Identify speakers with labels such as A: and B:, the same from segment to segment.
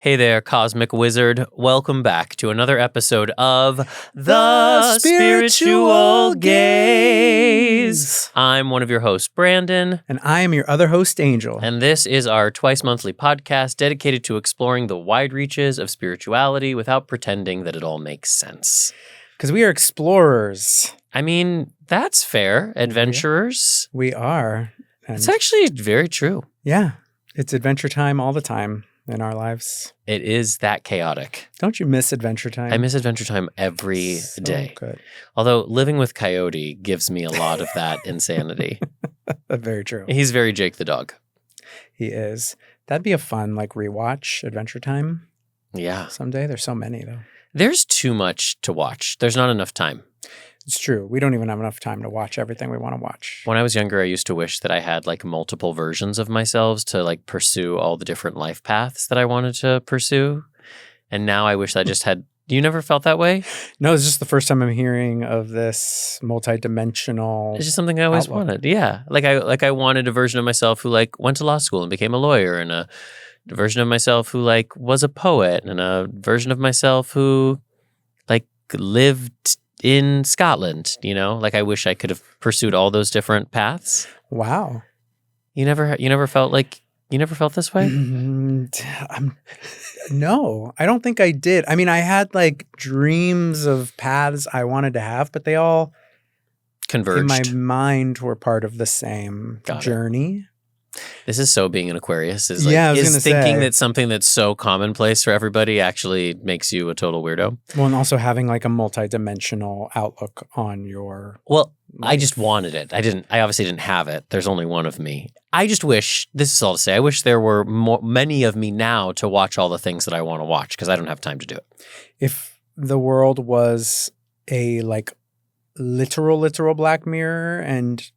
A: Hey there, Cosmic Wizard. Welcome back to another episode of The Spiritual Gaze. I'm one of your hosts, Brandon.
B: And I am your other host, Angel.
A: And this is our twice-monthly podcast dedicated to exploring the wide reaches of spirituality without pretending that it all makes sense.
B: Because we are explorers.
A: I mean, that's fair. Adventurers.
B: We are.
A: And it's actually very true.
B: Yeah. It's adventure time all the time in our lives.
A: It is that chaotic.
B: Don't you miss adventure time?
A: I miss adventure time every day.
B: Good.
A: Although living with Coyote gives me a lot of that insanity.
B: Very true.
A: He's very Jake the dog.
B: He is. That'd be a fun rewatch adventure time.
A: Yeah.
B: Someday. There's so many though.
A: There's too much to watch. There's not enough time.
B: It's true. We don't even have enough time to watch everything we want to watch.
A: When I was younger, I used to wish that I had multiple versions of myself to pursue all the different life paths that I wanted to pursue. And now I wish I just had. You never felt that way?
B: No, it's just the first time I'm hearing of this multidimensional.
A: It's just something I always wanted. Yeah. I wanted a version of myself who went to law school and became a lawyer, and a version of myself who was a poet, and a version of myself who lived in Scotland, I wish I could have pursued all those different paths.
B: Wow.
A: You never felt this way?
B: No, I don't think I did. I mean, I had dreams of paths I wanted to have, but they all
A: converged.
B: In my mind were part of the same journey.
A: This is so being an Aquarius is thinking that something that's so commonplace for everybody actually makes you a total weirdo.
B: Well, and also having a multidimensional outlook on your
A: life.
B: I
A: just wanted it. I obviously didn't have it. There's only one of me. I just wish, this is all to say, I wish there were many of me now to watch all the things that I want to watch because I don't have time to do it.
B: If the world was a literal Black Mirror and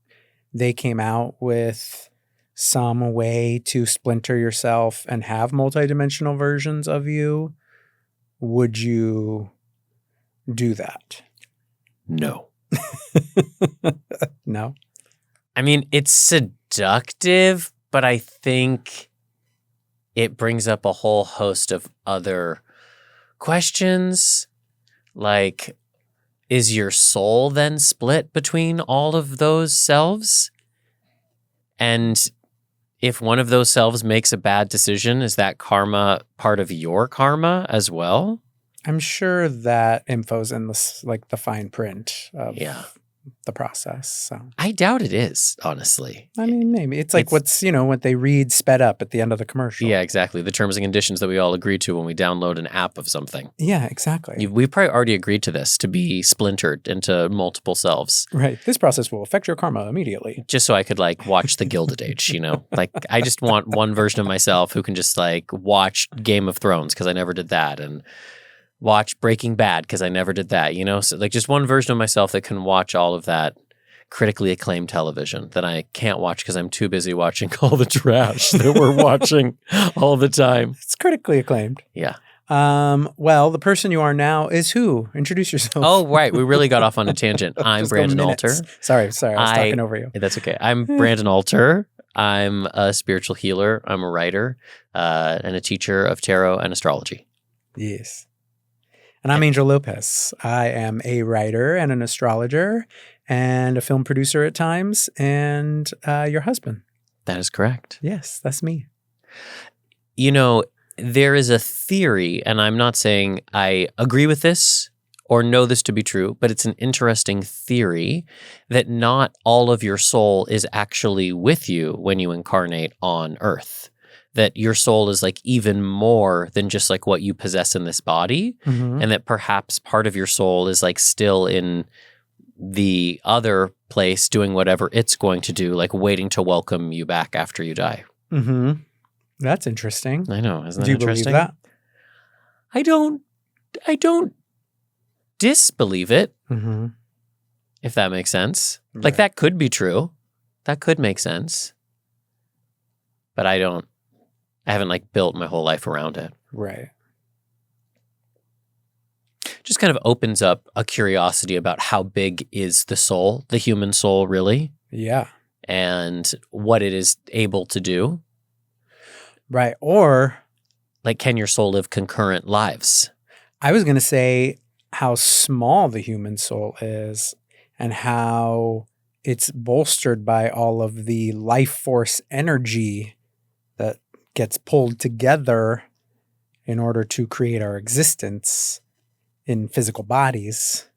B: they came out with some way to splinter yourself and have multidimensional versions of you, would you do that?
A: No.
B: No?
A: I mean, it's seductive, but I think it brings up a whole host of other questions. Is your soul then split between all of those selves? And if one of those selves makes a bad decision, is that karma part of your karma as well?
B: I'm sure that info's in the fine print of the process. So
A: I doubt it is, honestly.
B: I mean, maybe. It's what they read sped up at the end of the commercial.
A: Yeah, exactly. The terms and conditions that we all agree to when we download an app of something.
B: Yeah, exactly.
A: We've probably already agreed to this, to be splintered into multiple selves.
B: Right. This process will affect your karma immediately.
A: Just so I could watch the Gilded Age, I just want one version of myself who can just watch Game of Thrones because I never did that, and watch Breaking Bad because I never did that, So just one version of myself that can watch all of that critically acclaimed television that I can't watch because I'm too busy watching all the trash that we're watching all the time.
B: It's critically acclaimed.
A: Yeah.
B: Well, the person you are now is who? Introduce yourself.
A: Oh, right. We really got off on a tangent. I'm Brandon Alter.
B: Sorry. I was talking over you.
A: That's okay. I'm Brandon Alter. I'm a spiritual healer. I'm a writer and a teacher of tarot and astrology.
B: Yes. And I'm Angel Lopez. I am a writer and an astrologer and a film producer at times, and your husband.
A: That is correct.
B: Yes, that's me.
A: There is a theory, and I'm not saying I agree with this or know this to be true, but it's an interesting theory that not all of your soul is actually with you when you incarnate on Earth. That your soul is even more than just what you possess in this body, and that perhaps part of your soul is still in the other place doing whatever it's going to do, waiting to welcome you back after you die.
B: Mm-hmm. That's interesting.
A: I know. Isn't that
B: Do you
A: interesting?
B: believe that?
A: I don't disbelieve it,
B: mm-hmm.
A: if that makes sense.
B: Right.
A: That could be true. That could make sense. But I haven't built my whole life around it.
B: Right.
A: Just kind of opens up a curiosity about how big is the soul, the human soul, really?
B: Yeah.
A: And what it is able to do.
B: Right. Or
A: Like, can your soul live concurrent lives?
B: I was going to say how small the human soul is and how it's bolstered by all of the life force energy that gets pulled together in order to create our existence in physical bodies.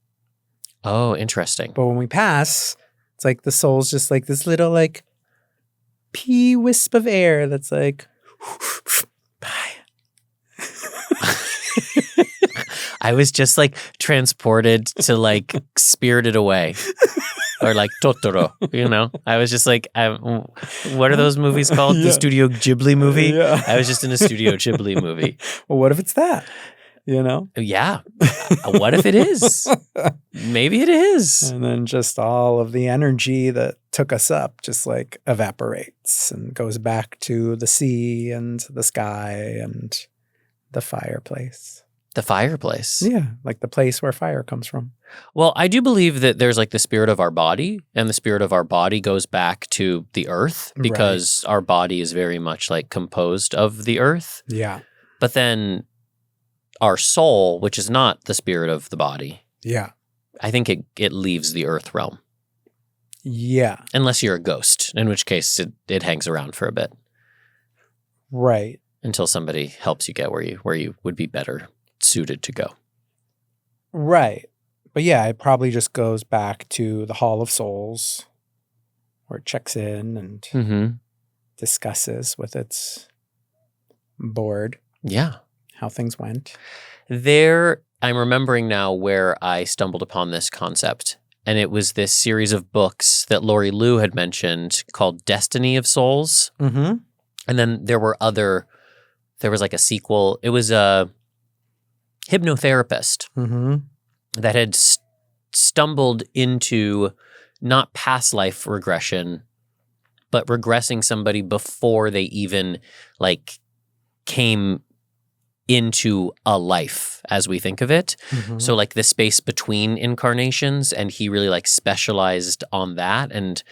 A: Oh, interesting.
B: But when we pass, it's like the soul's just like this little like pea wisp of air that's like, bye.
A: I was just like transported to like Spirited Away or like Totoro, you know? I was just like, what are those movies called?
B: Yeah.
A: The Studio Ghibli movie?
B: Yeah.
A: I was just in a Studio Ghibli movie.
B: Well, what if it's that? You know?
A: Yeah. What if it is? Maybe it is.
B: And then just all of the energy that took us up just like evaporates and goes back to the sea and the sky and the fireplace.
A: The fireplace.
B: Yeah, like the place where fire comes from.
A: Well, I do believe that there's like the spirit of our body, and the spirit of our body goes back to the earth because our body is very much like composed of the earth.
B: Yeah.
A: But then our soul, which is not the spirit of the body,
B: Yeah.
A: I think it leaves the earth realm.
B: Yeah.
A: Unless you're a ghost, in which case it hangs around for a bit
B: Right.
A: until somebody helps you get where you would be better suited to go.
B: Right. But yeah, it probably just goes back to the Hall of Souls where it checks in and
A: Mm-hmm.
B: discusses with its board
A: Yeah.
B: how things went.
A: I'm remembering now where I stumbled upon this concept, and it was this series of books that Lori Liu had mentioned called Destiny of Souls.
B: Mm-hmm.
A: And then there was like a sequel. It was a hypnotherapist
B: Mm-hmm.
A: that had stumbled into not past life regression, but regressing somebody before they even like came into a life as we think of it.
B: Mm-hmm.
A: So like the space between incarnations, and he really like specialized on that and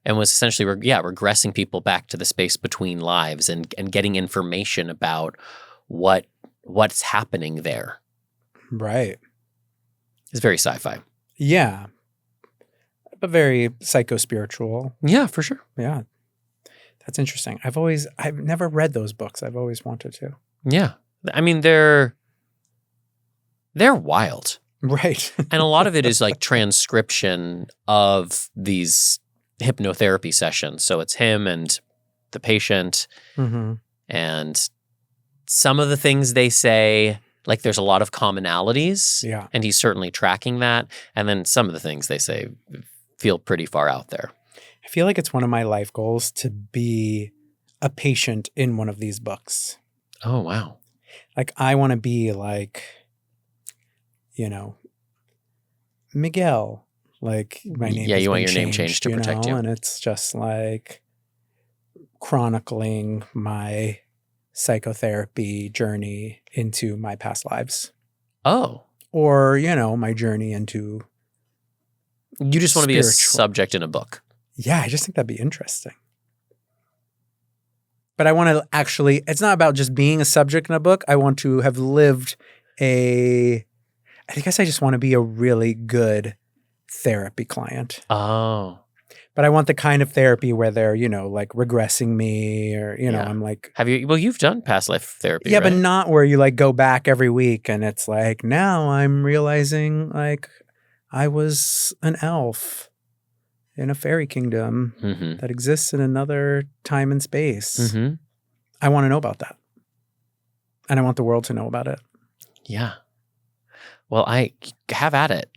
A: was essentially regressing people back to the space between lives and getting information about what's happening there.
B: Right.
A: It's very sci-fi.
B: Yeah. But very psycho-spiritual.
A: Yeah, for sure.
B: Yeah. That's interesting. I've never read those books. I've always wanted to.
A: Yeah. I mean, they're wild.
B: Right.
A: And a lot of it is like transcription of these hypnotherapy sessions. So it's him and the patient,
B: Mm-hmm.
A: and some of the things they say, like there's a lot of commonalities.
B: Yeah.
A: And he's certainly tracking that. And then some of the things they say feel pretty far out there.
B: I feel like it's one of my life goals to be a patient in one of these books.
A: Oh, wow.
B: Like, I want to be like, Miguel. Like, my name.
A: Yeah,
B: has
A: you want
B: been
A: your name changed to protect you.
B: And it's just like chronicling my psychotherapy journey into my past lives.
A: Oh.
B: Or, my journey into.
A: You just want to be a
B: Spiritual.
A: subject in a book.
B: Yeah, I just think that'd be interesting. But I want to actually, it's not about just being a subject in a book. I want to have lived I guess I just want to be a really good therapy client.
A: Oh.
B: But I want the kind of therapy where they're, like regressing me or,
A: Yeah.
B: I'm like.
A: You've done past life therapy,
B: Yeah,
A: right?
B: but not where you like go back every week and it's like, now I'm realizing like I was an elf in a fairy kingdom
A: Mm-hmm.
B: that exists in another time and space.
A: Mm-hmm.
B: I want to know about that. And I want the world to know about it.
A: Yeah. Well, I have at it.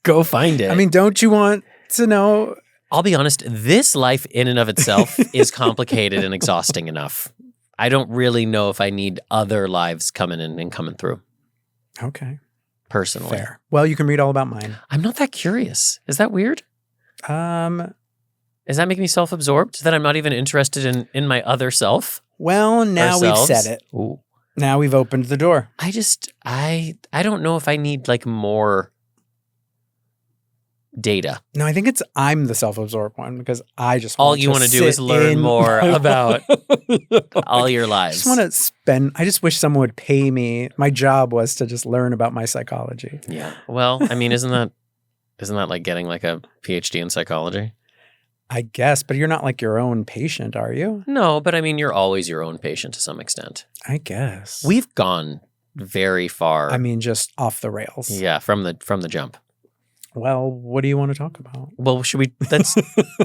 A: Go find it.
B: I mean, don't you want to know?
A: I'll be honest, this life in and of itself is complicated and exhausting enough. I don't really know if I need other lives coming in and coming through.
B: Okay.
A: Personally.
B: Fair. Well, you can read all about mine.
A: I'm not that curious. Is that weird?
B: Well,
A: Does that make me self-absorbed that I'm not even interested in my other self?
B: now
A: Ourselves?
B: we've said it.
A: Ooh.
B: Now we've opened the door.
A: I don't know if I need like more data.
B: No, I think I'm the self-absorbed one because I just
A: All you want to do is learn more about all your
B: I just
A: lives.
B: want to I just wish someone would pay me. My job was to just learn about my psychology.
A: Yeah. Well, I mean, isn't that like getting like a PhD in psychology?
B: I guess, but you're not like your own patient, are you?
A: No, but I mean, you're always your own patient to some extent.
B: I guess.
A: We've gone very far.
B: I mean, just off the rails.
A: Yeah, from the jump.
B: Well, what do you want to talk about?
A: Well, let's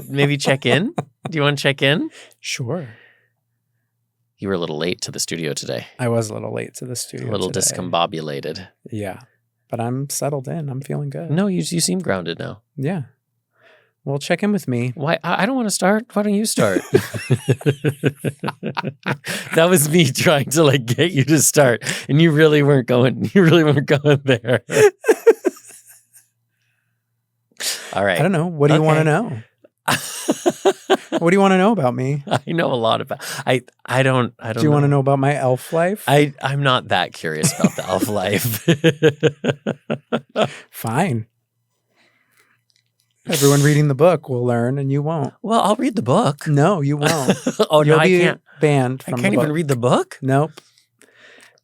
A: maybe check in? Do you want to check in?
B: Sure.
A: You were a little late to the studio today.
B: I was a little late to the studio
A: A little
B: today.
A: discombobulated.
B: Yeah. But I'm settled in. I'm feeling good.
A: No, you seem grounded now.
B: Yeah. Well, check in with me.
A: Why? I don't want to start. Why don't you start? That was me trying to like get you to start, and you really weren't going. You really weren't going there. All right.
B: I don't know. What do you want to know? What do you want to know about me?
A: I know a lot about. I don't.
B: Do you want to know about my elf life?
A: I'm not that curious about the elf life.
B: Fine. Everyone reading the book will learn, and you won't.
A: Well, I'll read the book.
B: No, you won't.
A: Oh no, I
B: You'll be
A: can't.
B: banned
A: I
B: from
A: can't
B: the
A: even
B: book.
A: read the book.
B: Nope.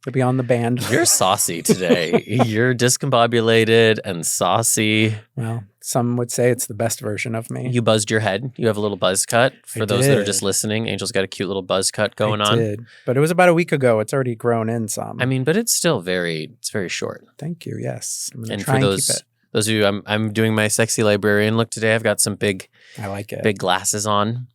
B: You'll be on the band.
A: You're saucy today. You're discombobulated and saucy.
B: Well, some would say it's the best version of me.
A: You buzzed your head. You have a little buzz cut. For
B: I
A: those that are
B: did.
A: just listening, Angel's got a cute little buzz cut going
B: I
A: on.
B: did. But it was about a week ago. It's already grown in some.
A: I mean, but it's still very short.
B: Thank you. Yes. I'm going
A: And
B: to try
A: for
B: and keep it.
A: those of you, I'm doing my sexy librarian look today. I've got some big
B: I like it.
A: big glasses on.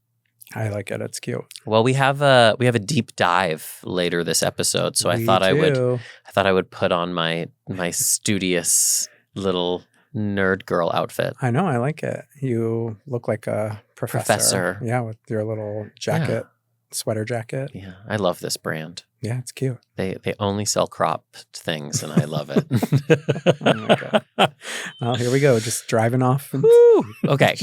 B: I like it. It's cute.
A: Well, we have a deep dive later this episode, so I thought I would put on my studious little nerd girl outfit.
B: I know. I like it. You look like a professor. Yeah, with your little jacket, sweater jacket.
A: Yeah, I love this brand.
B: Yeah, it's cute.
A: They only sell cropped things, and I love it.
B: Oh my God. Well, here we go. Just driving off.
A: Woo! Okay.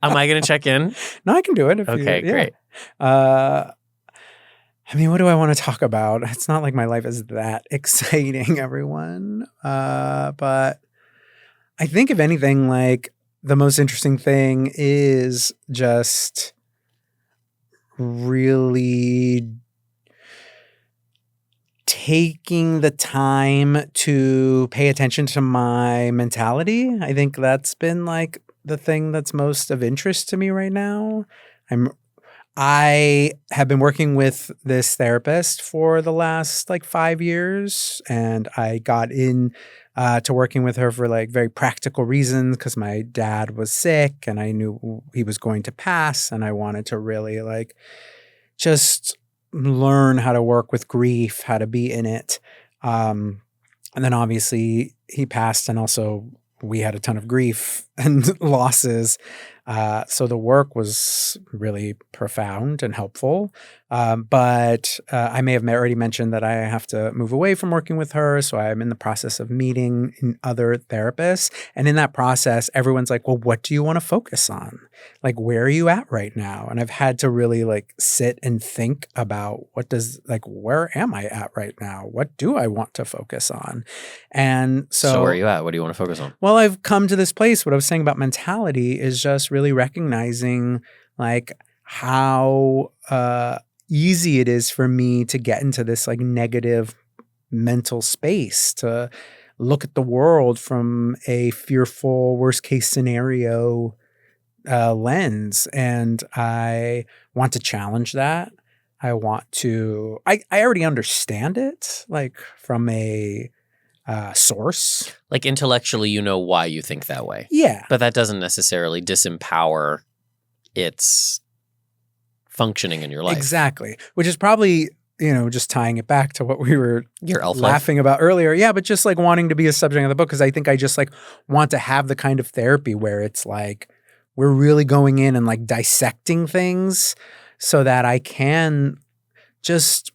A: Am I going to check in?
B: No, I can do it.
A: Okay, great.
B: I mean, what do I want to talk about? It's not like my life is that exciting, everyone. But I think if anything, like the most interesting thing is just really taking the time to pay attention to my mentality. I think that's been like the thing that's most of interest to me right now. I have been working with this therapist for the last like 5 years, and I got in to working with her for like very practical reasons because my dad was sick and I knew he was going to pass, and I wanted to really like just learn how to work with grief, how to be in it. And then obviously he passed, and also we had a ton of grief and losses. So the work was really profound and helpful. But I may have already mentioned that I have to move away from working with her. So I'm in the process of meeting other therapists. And in that process, everyone's like, well, what do you want to focus on? Like, where are you at right now? And I've had to really like sit and think about where am I at right now? What do I want to focus on? And so
A: where are you at? What do you want to focus on?
B: Well, I've come to this place. What I was saying about mentality is just really recognizing like how easy it is for me to get into this like negative mental space, to look at the world from a fearful worst case scenario lens. And I want to challenge that. I already understand it like from a source.
A: Like intellectually, you know why you think that way.
B: Yeah.
A: But that doesn't necessarily disempower its functioning in your life.
B: Exactly. Which is probably, just tying it back to what we were
A: Your elf
B: laughing about earlier. Yeah, but just like wanting to be a subject of the book, because I think I just like want to have the kind of therapy where it's like we're really going in and like dissecting things so that I can just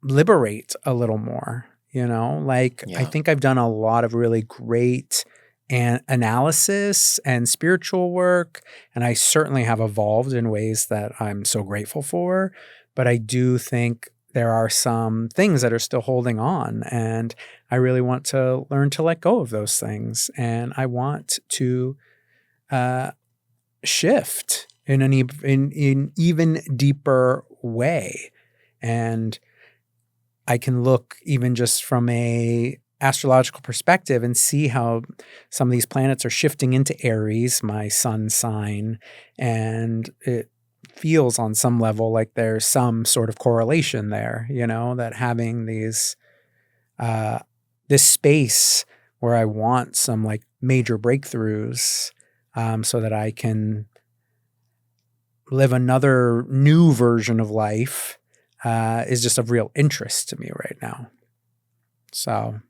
B: liberate a little more. I think I've done a lot of really great analysis and spiritual work, and I certainly have evolved in ways that I'm so grateful for. But I do think there are some things that are still holding on, and I really want to learn to let go of those things. And I want to shift in an even deeper way. And I can look even just from a astrological perspective and see how some of these planets are shifting into Aries, my sun sign, and it feels on some level like there's some sort of correlation there, that having these this space where I want some like major breakthroughs, so that I can live another new version of life, is just of real interest to me right now. So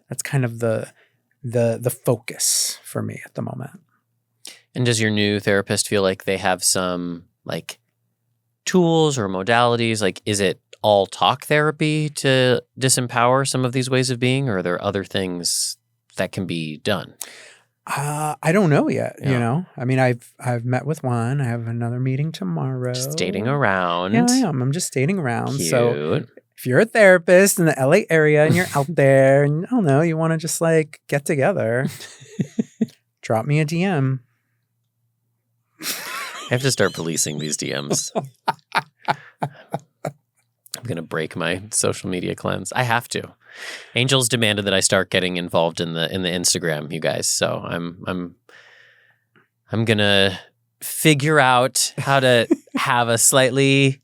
B: that's kind of the focus for me at the moment.
A: And does your new therapist feel like they have some like tools or modalities? Like, is it all talk therapy to disempower some of these ways of being, or are there other things that can be done?
B: I don't know yet.
A: Yeah.
B: I mean, I've met with one. I have another meeting tomorrow.
A: Just dating around.
B: Yeah, I am. I'm just dating around.
A: Cute.
B: So if you're a therapist in the LA area and you're out there and I don't know, you want to just like get together, drop me a DM.
A: I have to start policing these DMs. I'm going to break my social media cleanse. I have to. Angel's demanded that I start getting involved in the Instagram, you guys. So I'm going to figure out how to have a slightly,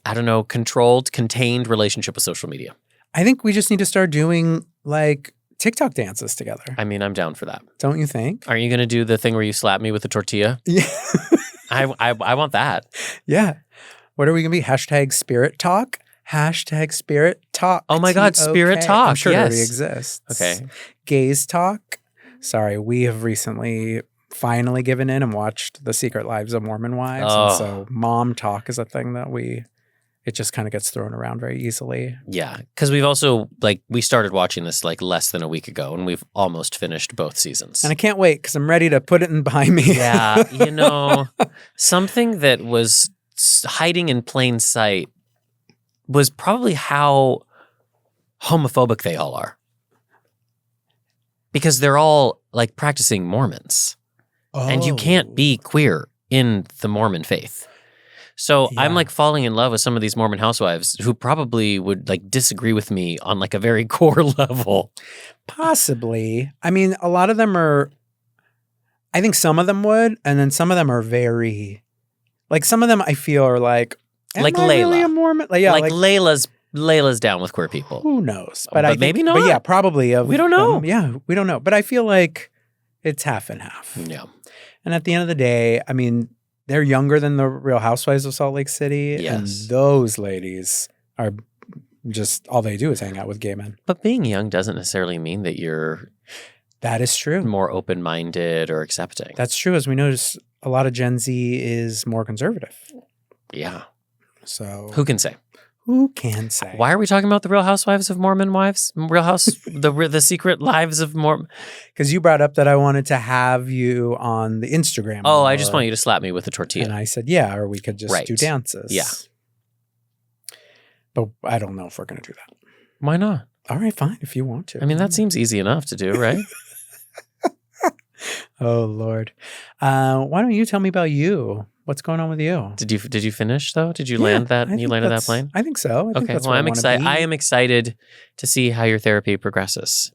A: I don't know, controlled, contained relationship with social media.
B: I think we just need to start doing like TikTok dances together.
A: I mean, I'm down for that.
B: Don't you think?
A: Are you going to do the thing where you slap me with a tortilla?
B: Yeah.
A: I want that.
B: Yeah. What are we going to be? Hashtag spirit talk? Hashtag spirit talk.
A: Oh my God, spirit talk.
B: I'm sure
A: yes.
B: it already exists.
A: Okay.
B: Gaze talk. Sorry, we have recently finally given in and watched The Secret Lives of Mormon Wives.
A: Oh.
B: And so mom talk is a thing that it just kind of gets thrown around very easily.
A: Yeah. Because we've also, we started watching this less than a week ago, and we've almost finished both seasons.
B: And I can't wait because I'm ready to put it in behind me.
A: Yeah. Something that was hiding in plain sight was probably how homophobic they all are. Because they're all practicing Mormons.
B: Oh.
A: And you can't be queer in the Mormon faith. So
B: Yeah.
A: I'm falling in love with some of these Mormon housewives who probably would disagree with me on a very core level.
B: Possibly. I mean, a lot of them are, I think some of them would, and then some of them are very, some of them I feel are am I
A: Layla.
B: really a Mormon?
A: Layla's down with queer people.
B: Who knows?
A: But
B: I think,
A: maybe not.
B: But yeah, probably.
A: We don't know.
B: Yeah, we don't know. But I feel like it's half and half.
A: Yeah.
B: And at the end of the day, I mean, they're younger than the Real Housewives of Salt Lake City.
A: Yes.
B: And those ladies are just, all they do is hang out with gay men.
A: But being young doesn't necessarily mean that you're
B: That is true.
A: more open-minded or accepting.
B: That's true. As we notice, a lot of Gen Z is more conservative.
A: Yeah.
B: So
A: Who can say?
B: who can say?
A: Why are we talking about the Real Housewives of Mormon Wives? The Secret Lives of Mormon?
B: Because you brought up that I wanted to have you on the Instagram.
A: Oh,
B: more.
A: I just want you to slap me with a tortilla.
B: And I said, yeah, or we could just
A: Right.
B: do dances.
A: Yeah.
B: But I don't know if we're going to do that.
A: Why not?
B: All right, fine, if you want to.
A: I mean, that seems easy enough to do, right?
B: Oh, Lord. Why don't you tell me about you? What's going on with you?
A: Did you finish though? Did you
B: Yeah,
A: land that?
B: I
A: You
B: think
A: landed that
B: that's-
A: plane?
B: I think so. I think
A: Okay.
B: that's
A: Well,
B: where
A: I'm
B: I
A: excited.
B: wanna
A: I
B: be.
A: am excited to see how your therapy progresses.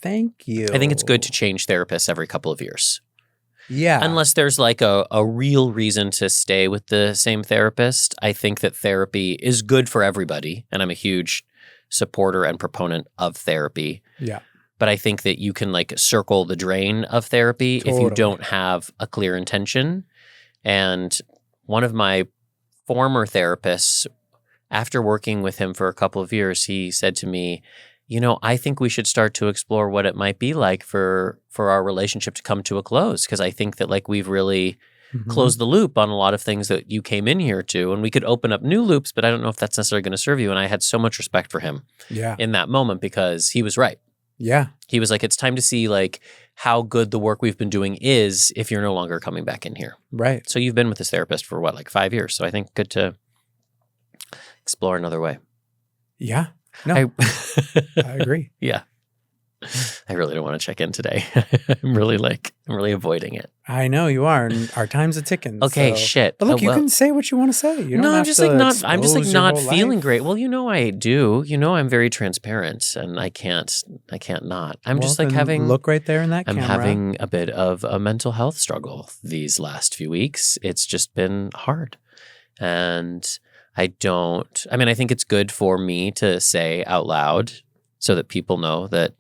B: Thank you.
A: I think it's good to change therapists every couple of years.
B: Yeah.
A: Unless there's a real reason to stay with the same therapist. I think that therapy is good for everybody. And I'm a huge supporter and proponent of therapy.
B: Yeah.
A: But I think that you can circle the drain of therapy if you
B: Totally.
A: don't have a clear intention. And one of my former therapists, after working with him for a couple of years, he said to me, I think we should start to explore what it might be like for our relationship to come to a close. Because I think that we've really
B: Mhm.
A: closed the loop on a lot of things that you came in here to. And we could open up new loops, but I don't know if that's necessarily going to serve you. And I had so much respect for him
B: Yeah.
A: in that moment because he was right.
B: Yeah.
A: He was like, it's time to see how good the work we've been doing is if you're no longer coming back in here.
B: Right.
A: So you've been with this therapist for 5 years. So I think good to explore another way.
B: Yeah. No, I agree.
A: Yeah. I really don't want to check in today. I'm really avoiding it.
B: I know you are, and our time's a ticking.
A: Okay,
B: so.
A: shit.
B: But look, you
A: Well,
B: can say what you want to say. You don't
A: no,
B: have
A: I'm just
B: to
A: like not. I'm just like
B: expose your
A: not
B: whole
A: feeling
B: life.
A: great. Well, I do. I'm very transparent, and I can't not. I'm just like
B: then
A: having.
B: look right there in that
A: I'm
B: camera.
A: having a bit of a mental health struggle these last few weeks. It's just been hard, and I think it's good for me to say out loud so that people know that.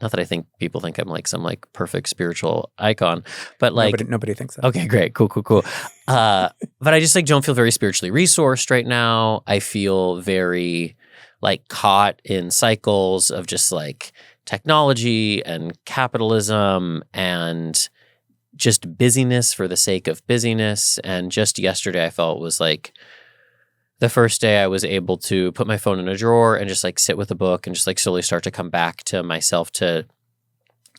A: Not that I think people think I'm like some like perfect spiritual icon, but like
B: nobody thinks that.
A: Okay, great, cool. But I just like don't feel very spiritually resourced right now. I feel very like caught in cycles of just like technology and capitalism and just busyness for the sake of busyness. And just yesterday, I felt was like the first day I was able to put my phone in a drawer and just like sit with a book and just like slowly start to come back to myself to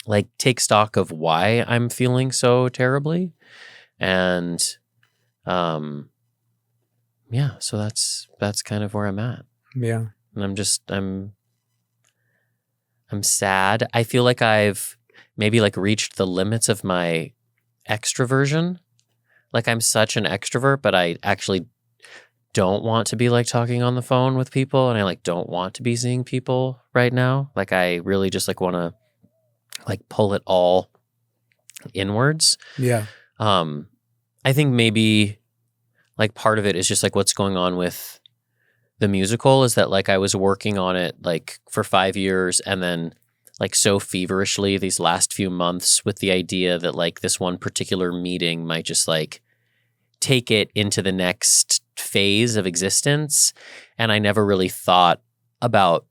A: like take stock of why I'm feeling so terribly. And yeah, so that's kind of where I'm at.
B: Yeah.
A: And I'm sad. I feel like I've maybe like reached the limits of my extroversion. Like I'm such an extrovert, but I actually don't want to be like talking on the phone with people, and I like don't want to be seeing people right now. Like I really just like want to like pull it all inwards.
B: Yeah.
A: I think maybe like part of it is just like what's going on with the musical is that like I was working on it like for 5 years and then like so feverishly these last few months with the idea that like this one particular meeting might just like take it into the next phase of existence. And I never really thought about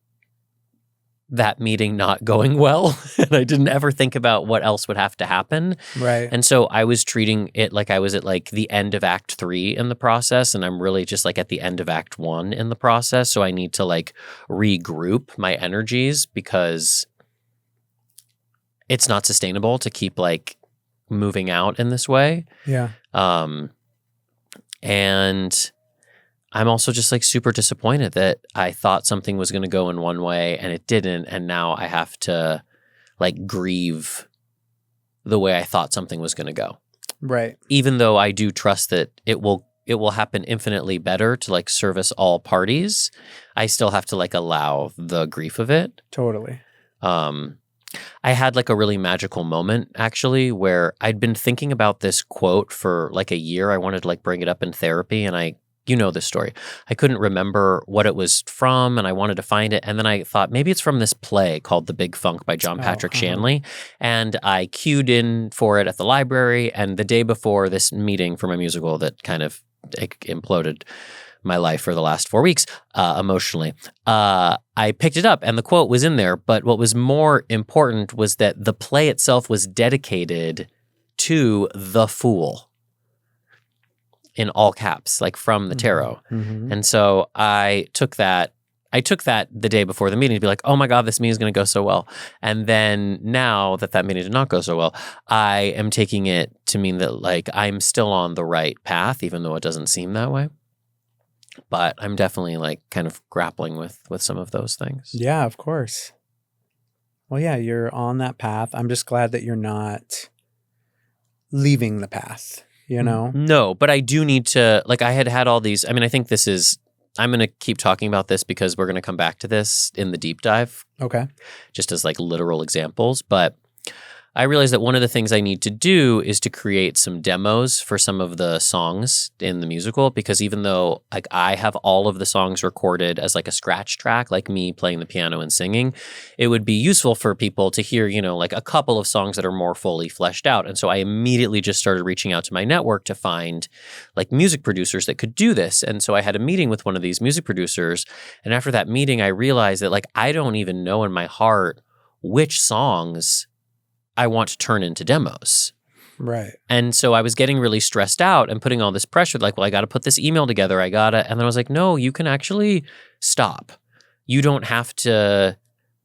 A: that meeting not going well. And I didn't ever think about what else would have to happen.
B: Right.
A: And so I was treating it like I was at like the end of Act 3 in the process. And I'm really just like at the end of Act 1 in the process. So I need to like regroup my energies because it's not sustainable to keep like moving out in this way.
B: Yeah.
A: And I'm also just like super disappointed that I thought something was going to go in one way and it didn't. And now I have to like grieve the way I thought something was going to go.
B: Right.
A: Even though I do trust that it will happen infinitely better to like service all parties, I still have to like allow the grief of it.
B: Totally.
A: I had like a really magical moment actually where I'd been thinking about this quote for like a year. I wanted to like bring it up in therapy and you know this story. I couldn't remember what it was from and I wanted to find it. And then I thought maybe it's from this play called The Big Funk by John Patrick Shanley. And I queued in for it at the library. And the day before this meeting for my musical that kind of imploded my life for the last 4 weeks emotionally, I picked it up and the quote was in there. But what was more important was that the play itself was dedicated to the Fool. In all caps, like from the tarot.
B: Mm-hmm.
A: And so I took that the day before the meeting to be like, oh my God, this meeting is going to go so well. And then now that meeting did not go so well, I am taking it to mean that like I'm still on the right path, even though it doesn't seem that way. But I'm definitely like kind of grappling with some of those things.
B: Yeah, of course. Well, yeah, you're on that path. I'm just glad that you're not leaving the path. You know?
A: No, but I do need to, like I had all these, I mean, I think I'm going to keep talking about this because we're going to come back to this in the deep dive.
B: Okay.
A: Just as like literal examples. But I realized that one of the things I need to do is to create some demos for some of the songs in the musical, because even though like I have all of the songs recorded as like a scratch track, like me playing the piano and singing, it would be useful for people to hear, like a couple of songs that are more fully fleshed out. And so I immediately just started reaching out to my network to find like music producers that could do this. And so I had a meeting with one of these music producers. And after that meeting, I realized that like I don't even know in my heart which songs I want to turn into demos.
B: Right.
A: And so I was getting really stressed out and putting all this pressure, like, well, I got to put this email together. And then I was like, no, you can actually stop. You don't have to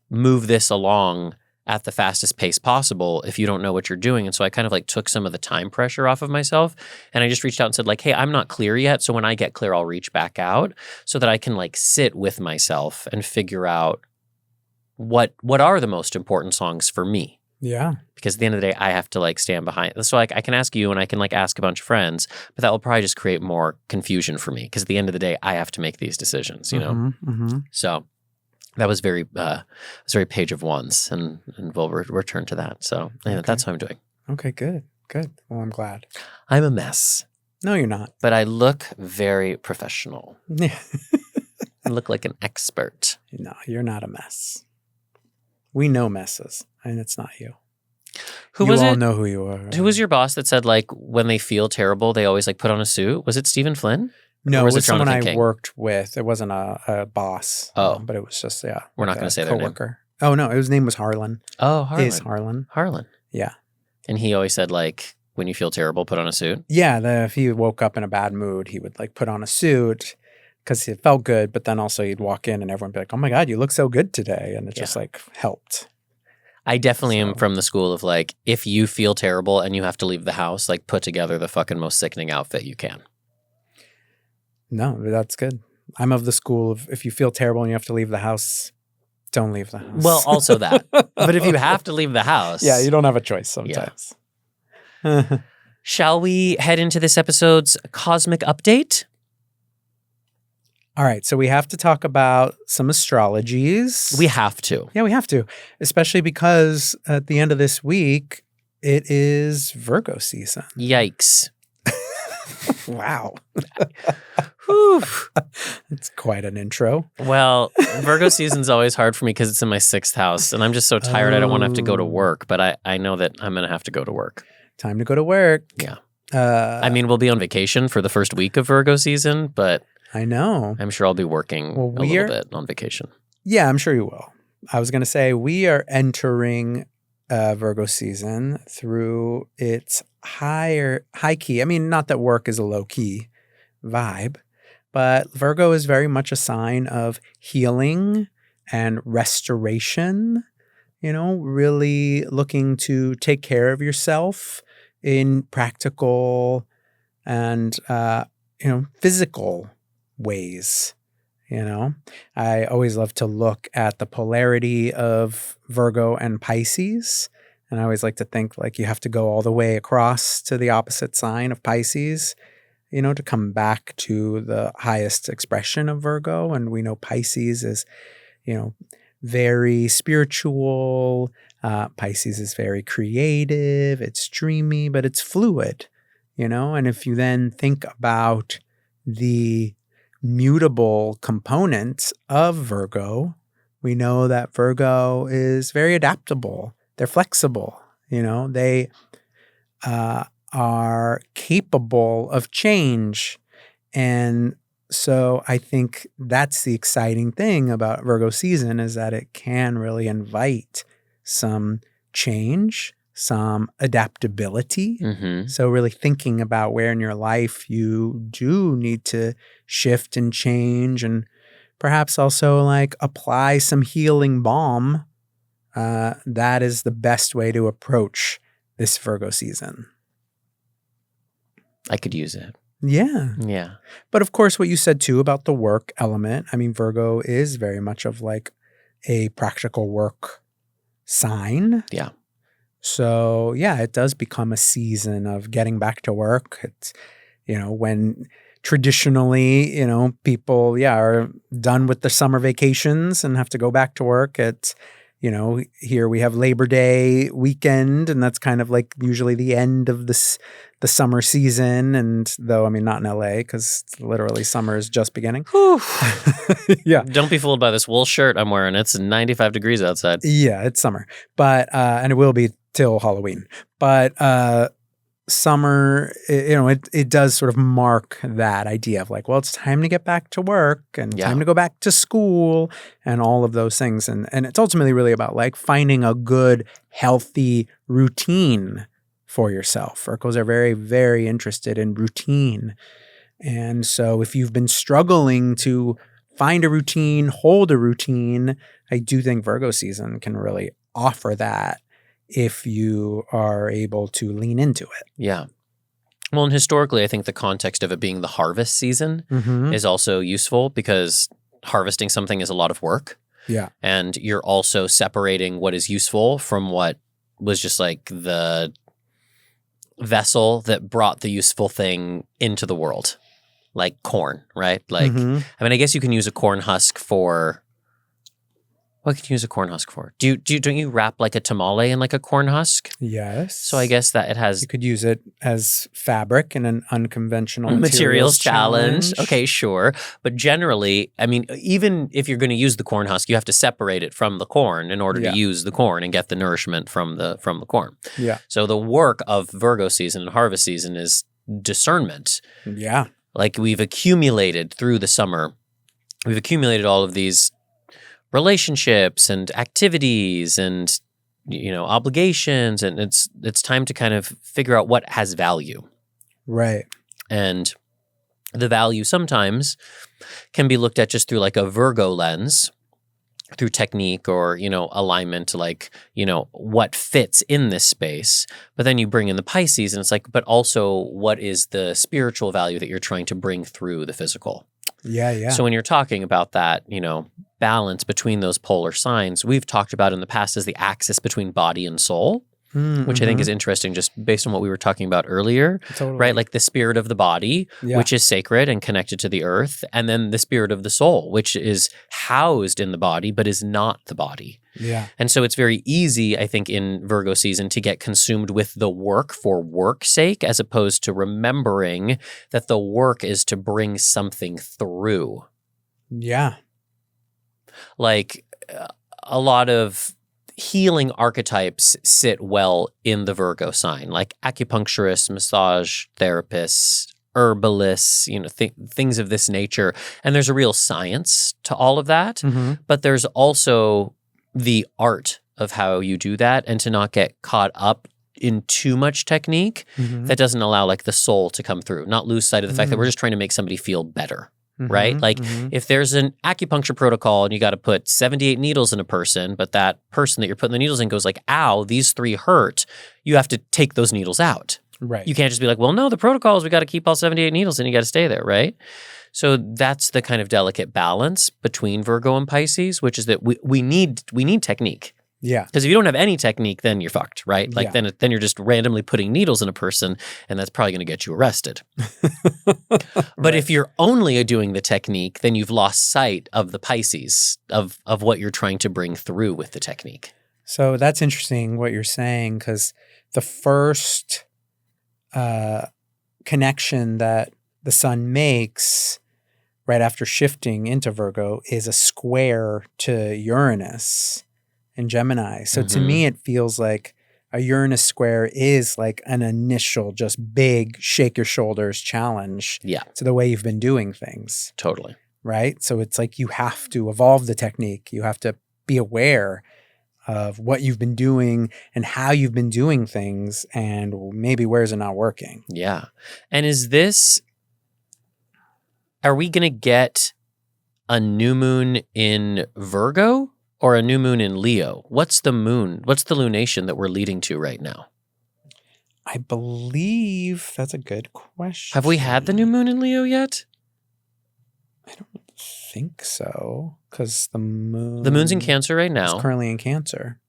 A: move this along at the fastest pace possible if you don't know what you're doing. And so I kind of like took some of the time pressure off of myself. And I just reached out and said like, hey, I'm not clear yet. So when I get clear, I'll reach back out so that I can like sit with myself and figure out what are the most important songs for me?
B: Yeah.
A: Because at the end of the day, I have to like stand behind. So like I can ask you and I can like ask a bunch of friends, but that will probably just create more confusion for me. Because at the end of the day, I have to make these decisions, you know? So that was very Page of Wands, and we'll return to that. So yeah, that's how I'm doing.
B: Okay, good. Well, I'm glad.
A: I'm a mess.
B: No, you're not.
A: But I look very professional.
B: Yeah.
A: I look like an expert.
B: No, you're not a mess. We know messes, and it's not you.
A: Who
B: you all know who you are.
A: Who was your boss that said like when they feel terrible, they always like put on a suit? Was it Stephen Flynn?
B: No,
A: or
B: it was someone
A: Jonathan
B: I
A: King?
B: worked with. It wasn't a boss.
A: Oh.
B: But it was just,
A: We're not going to say their name.
B: Oh, no, his name was Harlan.
A: Oh, Harlan.
B: Is Harlan.
A: Harlan.
B: Yeah.
A: And he always said like, when you feel terrible, put on a suit.
B: Yeah, if he woke up in a bad mood, he would like put on a suit because it felt good. But then also he'd walk in and everyone would be like, "Oh my God, you look so good today," and it just like helped.
A: I definitely am from the school of like, if you feel terrible and you have to leave the house, like put together the fucking most sickening outfit you can.
B: No, that's good. I'm of the school of if you feel terrible and you have to leave the house, don't leave the house.
A: Well, also that. But if you have to leave the house.
B: Yeah, you don't have a choice sometimes. Yeah.
A: Shall we head into this episode's cosmic update?
B: All right, so we have to talk about some astrologies.
A: We have to.
B: Yeah, we have to, especially because at the end of this week, it is Virgo season.
A: Yikes.
B: Wow.
A: Whew.
B: It's quite an intro.
A: Well, Virgo season's always hard for me because it's in my 6th house, and I'm just so tired I don't want to have to go to work, but I know that I'm going to have to go to work.
B: Time to go to work.
A: Yeah. I mean, we'll be on vacation for the first week of Virgo season, but
B: I know.
A: I'm sure I'll be working a little bit on vacation.
B: Yeah, I'm sure you will. I was going to say we are entering Virgo season through its high key. I mean, not that work is a low key vibe, but Virgo is very much a sign of healing and restoration, you know, really looking to take care of yourself in practical and, physical ways. You know, I always love to look at the polarity of Virgo and Pisces. And I always like to think like you have to go all the way across to the opposite sign of Pisces, you know, to come back to the highest expression of Virgo. And we know Pisces is, you know, very spiritual. Pisces is very creative. It's dreamy, but it's fluid, you know. And if you then think about the mutable components of Virgo, we know that Virgo is very adaptable. They're flexible, you know, they are capable of change. And so I think that's the exciting thing about Virgo season is that it can really invite some change, some adaptability.
A: Mm-hmm.
B: So really thinking about where in your life you do need to shift and change and perhaps also like apply some healing balm. That is the best way to approach this Virgo season.
A: I could use it.
B: Yeah.
A: Yeah.
B: But of course, what you said too about the work element, I mean, Virgo is very much of like a practical work sign.
A: Yeah.
B: So yeah, it does become a season of getting back to work. It's, you know, when traditionally, you know, people, are done with the summer vacations and have to go back to work. It's, you know, here we have Labor Day weekend, and that's kind of like usually the end of the summer season. And though, I mean, not in LA because literally summer is just beginning. Yeah.
A: Don't be fooled by this wool shirt I'm wearing. It's 95 degrees outside.
B: Yeah, it's summer. But, and it will be till Halloween. But summer, it does sort of mark that idea of like, well, it's time to get back to work and time to go back to school and all of those things. And it's ultimately really about like finding a good, healthy routine for yourself. Virgos are very, very interested in routine. And so if you've been struggling to find a routine, hold a routine, I do think Virgo season can really offer that if you are able to lean into it.
A: Yeah. Well, and historically, I think the context of it being the harvest season is also useful because harvesting something is a lot of work.
B: Yeah.
A: And you're also separating what is useful from what was just like the vessel that brought the useful thing into the world, like corn, right? Like,
B: Mhm.
A: I mean, I guess you can use a corn husk for. What can you use a corn husk for? Don't you wrap like a tamale in like a corn husk?
B: Yes.
A: So I guess that it has
B: you could use it as fabric in an unconventional
A: materials
B: materials
A: challenge. Okay, sure. But generally, I mean, even if you're going to use the corn husk, you have to separate it from the corn in order
B: Yeah.
A: to use the corn and get the nourishment from the corn.
B: Yeah.
A: So the work of Virgo season and harvest season is discernment.
B: Yeah.
A: Like we've accumulated through the summer, we've accumulated all of these relationships and activities and obligations, and it's time to kind of figure out what has value.
B: Right.
A: And the value sometimes can be looked at just through like a Virgo lens, through technique or, alignment to like, what fits in this space. But then you bring in the Pisces and it's like, but also what is the spiritual value that you're trying to bring through the physical?
B: Yeah. Yeah.
A: So when you're talking about that, balance between those polar signs, we've talked about in the past as the axis between body and soul, which I think is interesting just based on what we were talking about earlier,
B: totally.
A: right? Like the spirit of the body, which is sacred and connected to the earth, and then the spirit of the soul, which is housed in the body, but is not the body.
B: Yeah.
A: And so it's very easy, I think, in Virgo season to get consumed with the work for work's sake, as opposed to remembering that the work is to bring something through.
B: Yeah.
A: Like a lot of healing archetypes sit well in the Virgo sign, like acupuncturists, massage therapists, herbalists, things of this nature. And there's a real science to all of that, but there's also the art of how you do that, and to not get caught up in too much technique that doesn't allow like the soul to come through, not lose sight of the fact that we're just trying to make somebody feel better. Right? Like if there's an acupuncture protocol and you got to put 78 needles in a person, but that person that you're putting the needles in goes like, ow, these 3 hurt, you have to take those needles out.
B: Right.
A: You can't just be like, well, no, the protocol is we got to keep all 78 needles and you got to stay there, right? So that's the kind of delicate balance between Virgo and Pisces, which is that we need technique.
B: Yeah.
A: Because if you don't have any technique, then you're fucked, right? Like
B: Yeah.
A: then you're just randomly putting needles in a person, and that's probably going to get you arrested. But if you're only doing the technique, then you've lost sight of the Pisces, of what you're trying to bring through with the technique.
B: So that's interesting what you're saying, because the first connection that the sun makes right after shifting into Virgo is a square to Uranus in Gemini. So to me, it feels like a Uranus square is like an initial, just big shake your shoulders challenge to the way you've been doing things.
A: Totally.
B: Right? So it's like you have to evolve the technique. You have to be aware of what you've been doing and how you've been doing things, and maybe where's it not working.
A: Yeah. And are we going to get a new moon in Virgo or a new moon in Leo? What's the moon? What's the lunation that we're leading to right now?
B: I believe that's a good question.
A: Have we had the new moon in Leo yet?
B: I don't think so, because the
A: moon's in Cancer right now.
B: It's currently in Cancer.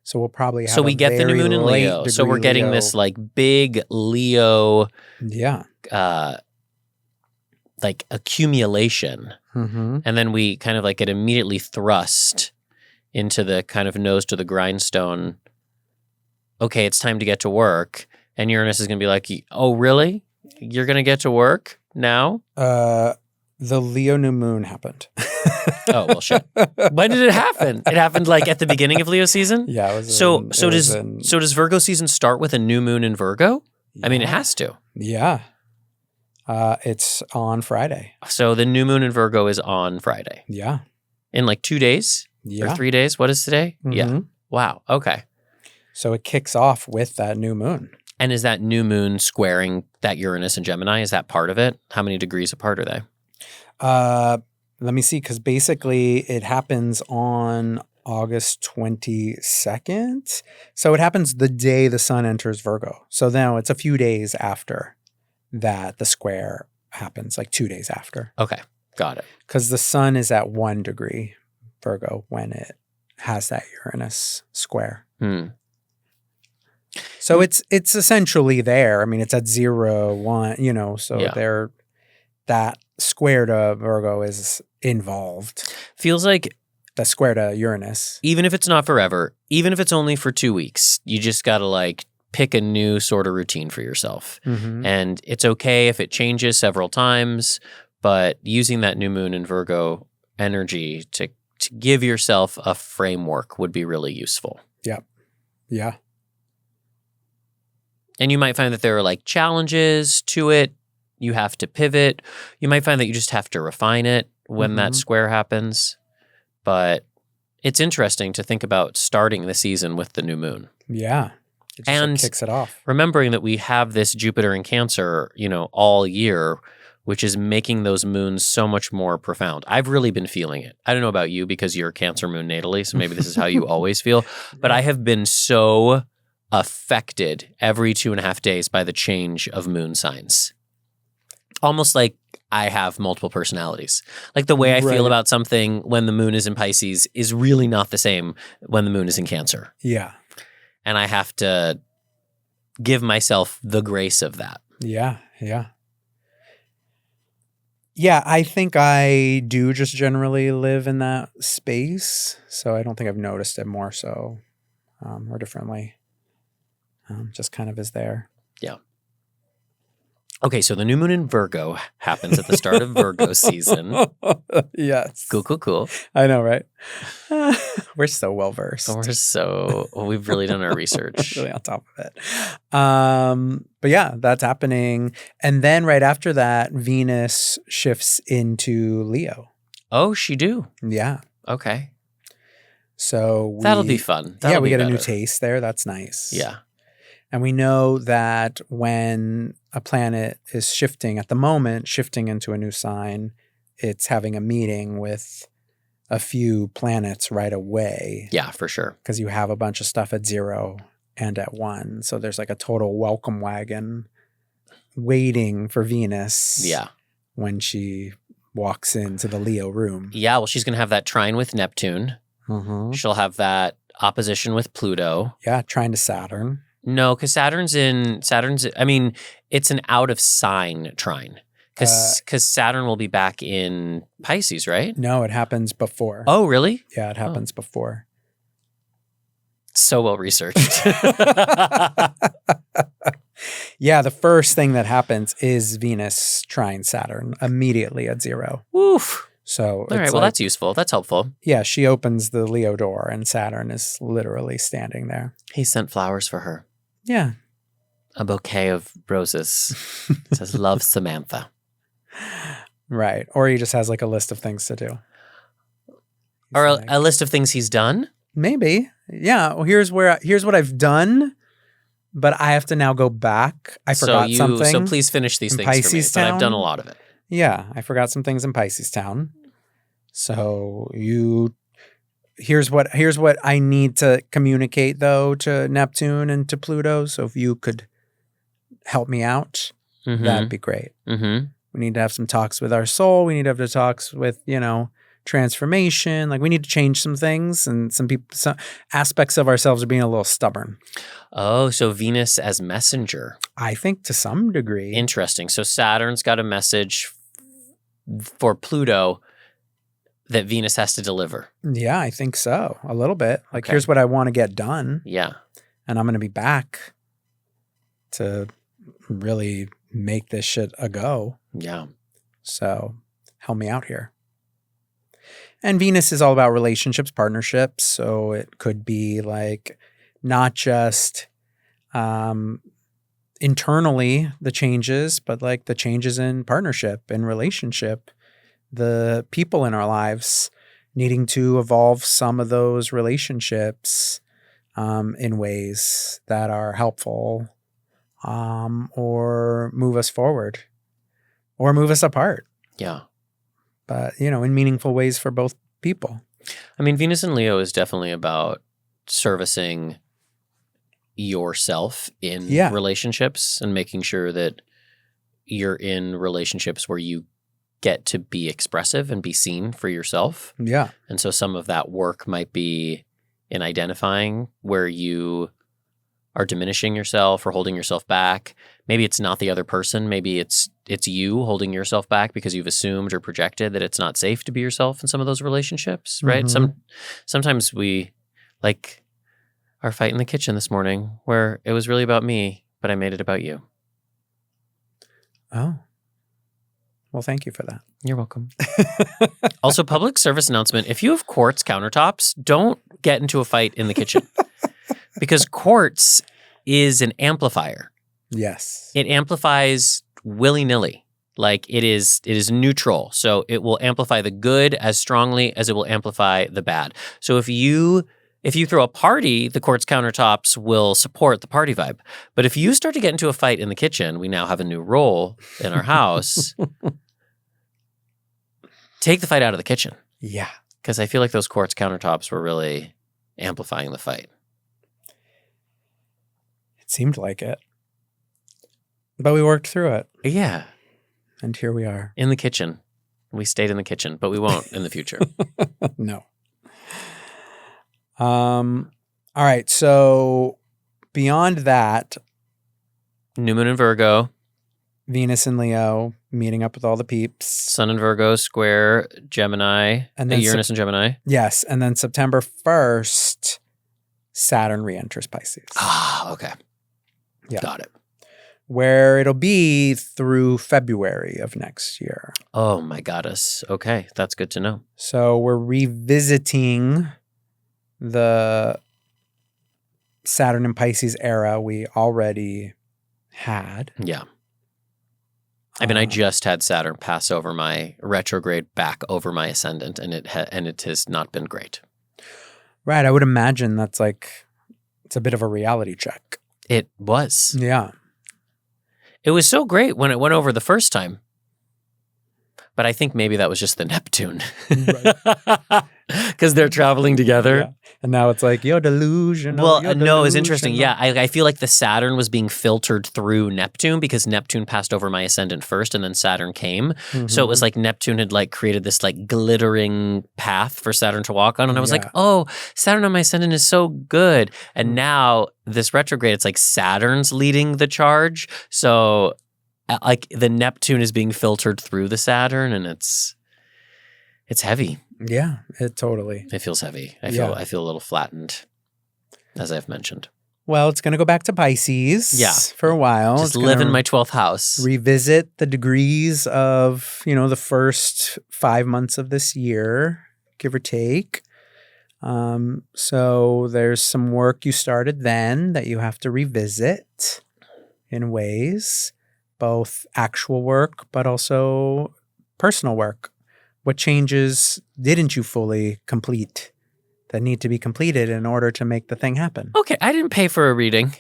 B: So we'll probably have
A: so we get the new moon in Leo. So we're getting this like big Leo like accumulation. And then we kind of like get immediately thrust into the kind of nose to the grindstone. Okay, it's time to get to work. And Uranus is going to be like, oh, really? You're going to get to work now?
B: The Leo new moon happened.
A: Oh, well, shit. When did it happen? It happened like at the beginning of Leo season?
B: Yeah. It was
A: so does Virgo season start with a new moon in Virgo?
B: Yeah.
A: I mean, it has to.
B: Yeah. It's on Friday.
A: So the new moon in Virgo is on Friday.
B: Yeah.
A: In like 2 days?
B: Yeah.
A: Or 3 days? What is today? Yeah. Wow. Okay.
B: So it kicks off with that new moon.
A: And is that new moon squaring that Uranus and Gemini? Is that part of it? How many degrees apart are they?
B: Let me see, because basically it happens on August 22nd. So it happens the day the sun enters Virgo. So now it's a few days after that the square happens, like 2 days after.
A: Okay. Got it.
B: Because the sun is at 1 degree Virgo when it has that Uranus square. So it's essentially there. I mean, it's at 0, 1, you know, so
A: Yeah.
B: that square to Virgo is involved.
A: Feels like
B: the square to Uranus.
A: Even if it's not forever, even if it's only for 2 weeks, you just got to like pick a new sort of routine for yourself.
B: Mm-hmm.
A: And it's okay if it changes several times, but using that new moon in Virgo energy to give yourself a framework would be really useful.
B: Yep. Yeah.
A: And you might find that there are like challenges to it. You have to pivot. You might find that you just have to refine it when that square happens. But it's interesting to think about starting the season with the new moon.
B: Yeah. It just
A: and
B: kicks it off.
A: Remembering that we have this Jupiter in Cancer, you know, all year, which is making those moons so much more profound. I've really been feeling it. I don't know about you because you're a Cancer moon natally, so maybe this is how you always feel. But I have been so affected every 2.5 days by the change of moon signs. Almost like I have multiple personalities. Like the way I feel about something when the moon is in Pisces is really not the same when the moon is in Cancer.
B: Yeah.
A: And I have to give myself the grace of that.
B: Yeah. Yeah. Yeah, I think I do just generally live in that space. So I don't think I've noticed it more so or differently. Just kind of is there.
A: Yeah. Okay, so the new moon in Virgo happens at the start of Virgo season.
B: Yes.
A: Cool.
B: I know, right? We're so well versed.
A: We've really done our research.
B: Really on top of it. But yeah, that's happening. And then right after that, Venus shifts into Leo.
A: Oh, she do?
B: Yeah.
A: Okay.
B: So
A: that'll be fun.
B: We get a new taste there. That's nice.
A: Yeah.
B: And we know that when a planet is shifting into a new sign, it's having a meeting with a few planets right away.
A: Yeah, for sure.
B: Because you have a bunch of stuff at 0 and at 1. So there's like a total welcome wagon waiting for Venus.
A: Yeah.
B: When she walks into the Leo room.
A: Yeah, well, she's going to have that trine with Neptune.
B: Mm-hmm.
A: She'll have that opposition with Pluto.
B: Yeah, trine to Saturn.
A: No, because I mean, it's an out of sign trine. Because Saturn will be back in Pisces, right?
B: No, it happens before.
A: Oh, really?
B: Yeah, it happens before.
A: So well researched.
B: Yeah, the first thing that happens is Venus trine Saturn immediately at 0.
A: Woof.
B: So
A: all right, well, that's useful. That's helpful.
B: Yeah, she opens the Leo door and Saturn is literally standing there.
A: He sent flowers for her.
B: Yeah.
A: A bouquet of roses. It says, love, Samantha.
B: Right. Or he just has like a list of things to do.
A: Or a list of things he's done?
B: Maybe. Yeah. Well, here's what I've done, but I have to now go back. I forgot something.
A: So please finish these things
B: Pisces
A: for me,
B: Town.
A: but I've done a lot of it.
B: Yeah. I forgot some things in Pisces Town. So here's what I need to communicate though to Neptune and to Pluto. So if you could help me out, that'd be great.
A: Mm-hmm.
B: We need to have some talks with our soul. We need to have the talks with, transformation. Like we need to change some things, and some aspects of ourselves are being a little stubborn.
A: Oh, so Venus as messenger.
B: I think to some degree.
A: Interesting. So Saturn's got a message for Pluto that Venus has to deliver.
B: Yeah, I think so. A little bit. Like, here's what I want to get done.
A: Yeah.
B: And I'm going to be back to really make this shit a go.
A: Yeah.
B: So help me out here. And Venus is all about relationships, partnerships. So it could be like not just internally the changes, but like the changes in partnership and relationship. The people in our lives needing to evolve some of those relationships in ways that are helpful or move us forward or move us apart.
A: Yeah.
B: But, in meaningful ways for both people.
A: I mean, Venus in Leo is definitely about servicing yourself in relationships and making sure that you're in relationships where you get to be expressive and be seen for yourself.
B: Yeah.
A: And so some of that work might be in identifying where you are diminishing yourself or holding yourself back. Maybe it's not the other person. Maybe it's you holding yourself back because you've assumed or projected that it's not safe to be yourself in some of those relationships, right?
B: Mhm.
A: Sometimes we, like our fight in the kitchen this morning, where it was really about me, but I made it about you.
B: Oh. Well, thank you for that.
A: You're welcome. Also, public service announcement. If you have quartz countertops, don't get into a fight in the kitchen because quartz is an amplifier.
B: Yes.
A: It amplifies willy-nilly. Like it is neutral. So it will amplify the good as strongly as it will amplify the bad. So if you throw a party, the quartz countertops will support the party vibe. But if you start to get into a fight in the kitchen, we now have a new role in our house. Take the fight out of the kitchen.
B: Yeah.
A: Because I feel like those quartz countertops were really amplifying the fight.
B: It seemed like it. But we worked through it.
A: Yeah.
B: And here we are.
A: In the kitchen. We stayed in the kitchen, but we won't in the future.
B: No. All right. So beyond that,
A: New Moon in Virgo,
B: Venus and Leo meeting up with all the peeps.
A: Sun in Virgo, square Gemini,
B: And then
A: Uranus and Gemini.
B: Yes. And then September 1st, Saturn re-enters Pisces.
A: Ah, okay.
B: Yeah.
A: Got it.
B: Where it'll be through February of next year.
A: Oh my goddess. Okay. That's good to know.
B: So we're revisiting the Saturn and Pisces era we already had.
A: Yeah. I mean, I just had Saturn pass over my retrograde back over my ascendant, and it has not been great.
B: Right. I would imagine that's like, it's a bit of a reality check.
A: It was.
B: Yeah.
A: It was so great when it went over the first time. But I think maybe that was just the Neptune. Because they're traveling together.
B: Yeah. And now it's like, you're delusional.
A: Well,
B: you're
A: no, it's interesting.
B: delusional.
A: Yeah, I feel like the Saturn was being filtered through Neptune because Neptune passed over my ascendant first and then Saturn came. So it was like Neptune had like created this like glittering path for Saturn to walk on. And I was like, oh, Saturn on my ascendant is so good. And now this retrograde, it's like Saturn's leading the charge. So like the Neptune is being filtered through the Saturn and it's heavy.
B: Yeah, it totally.
A: It feels heavy. I feel a little flattened, as I've mentioned.
B: Well, it's going to go back to Pisces for a while.
A: Just live in my 12th house.
B: Revisit the degrees of, the first 5 months of this year, give or take. So there's some work you started then that you have to revisit in ways, both actual work, but also personal work. What changes didn't you fully complete that need to be completed in order to make the thing happen?
A: Okay, I didn't pay for a reading.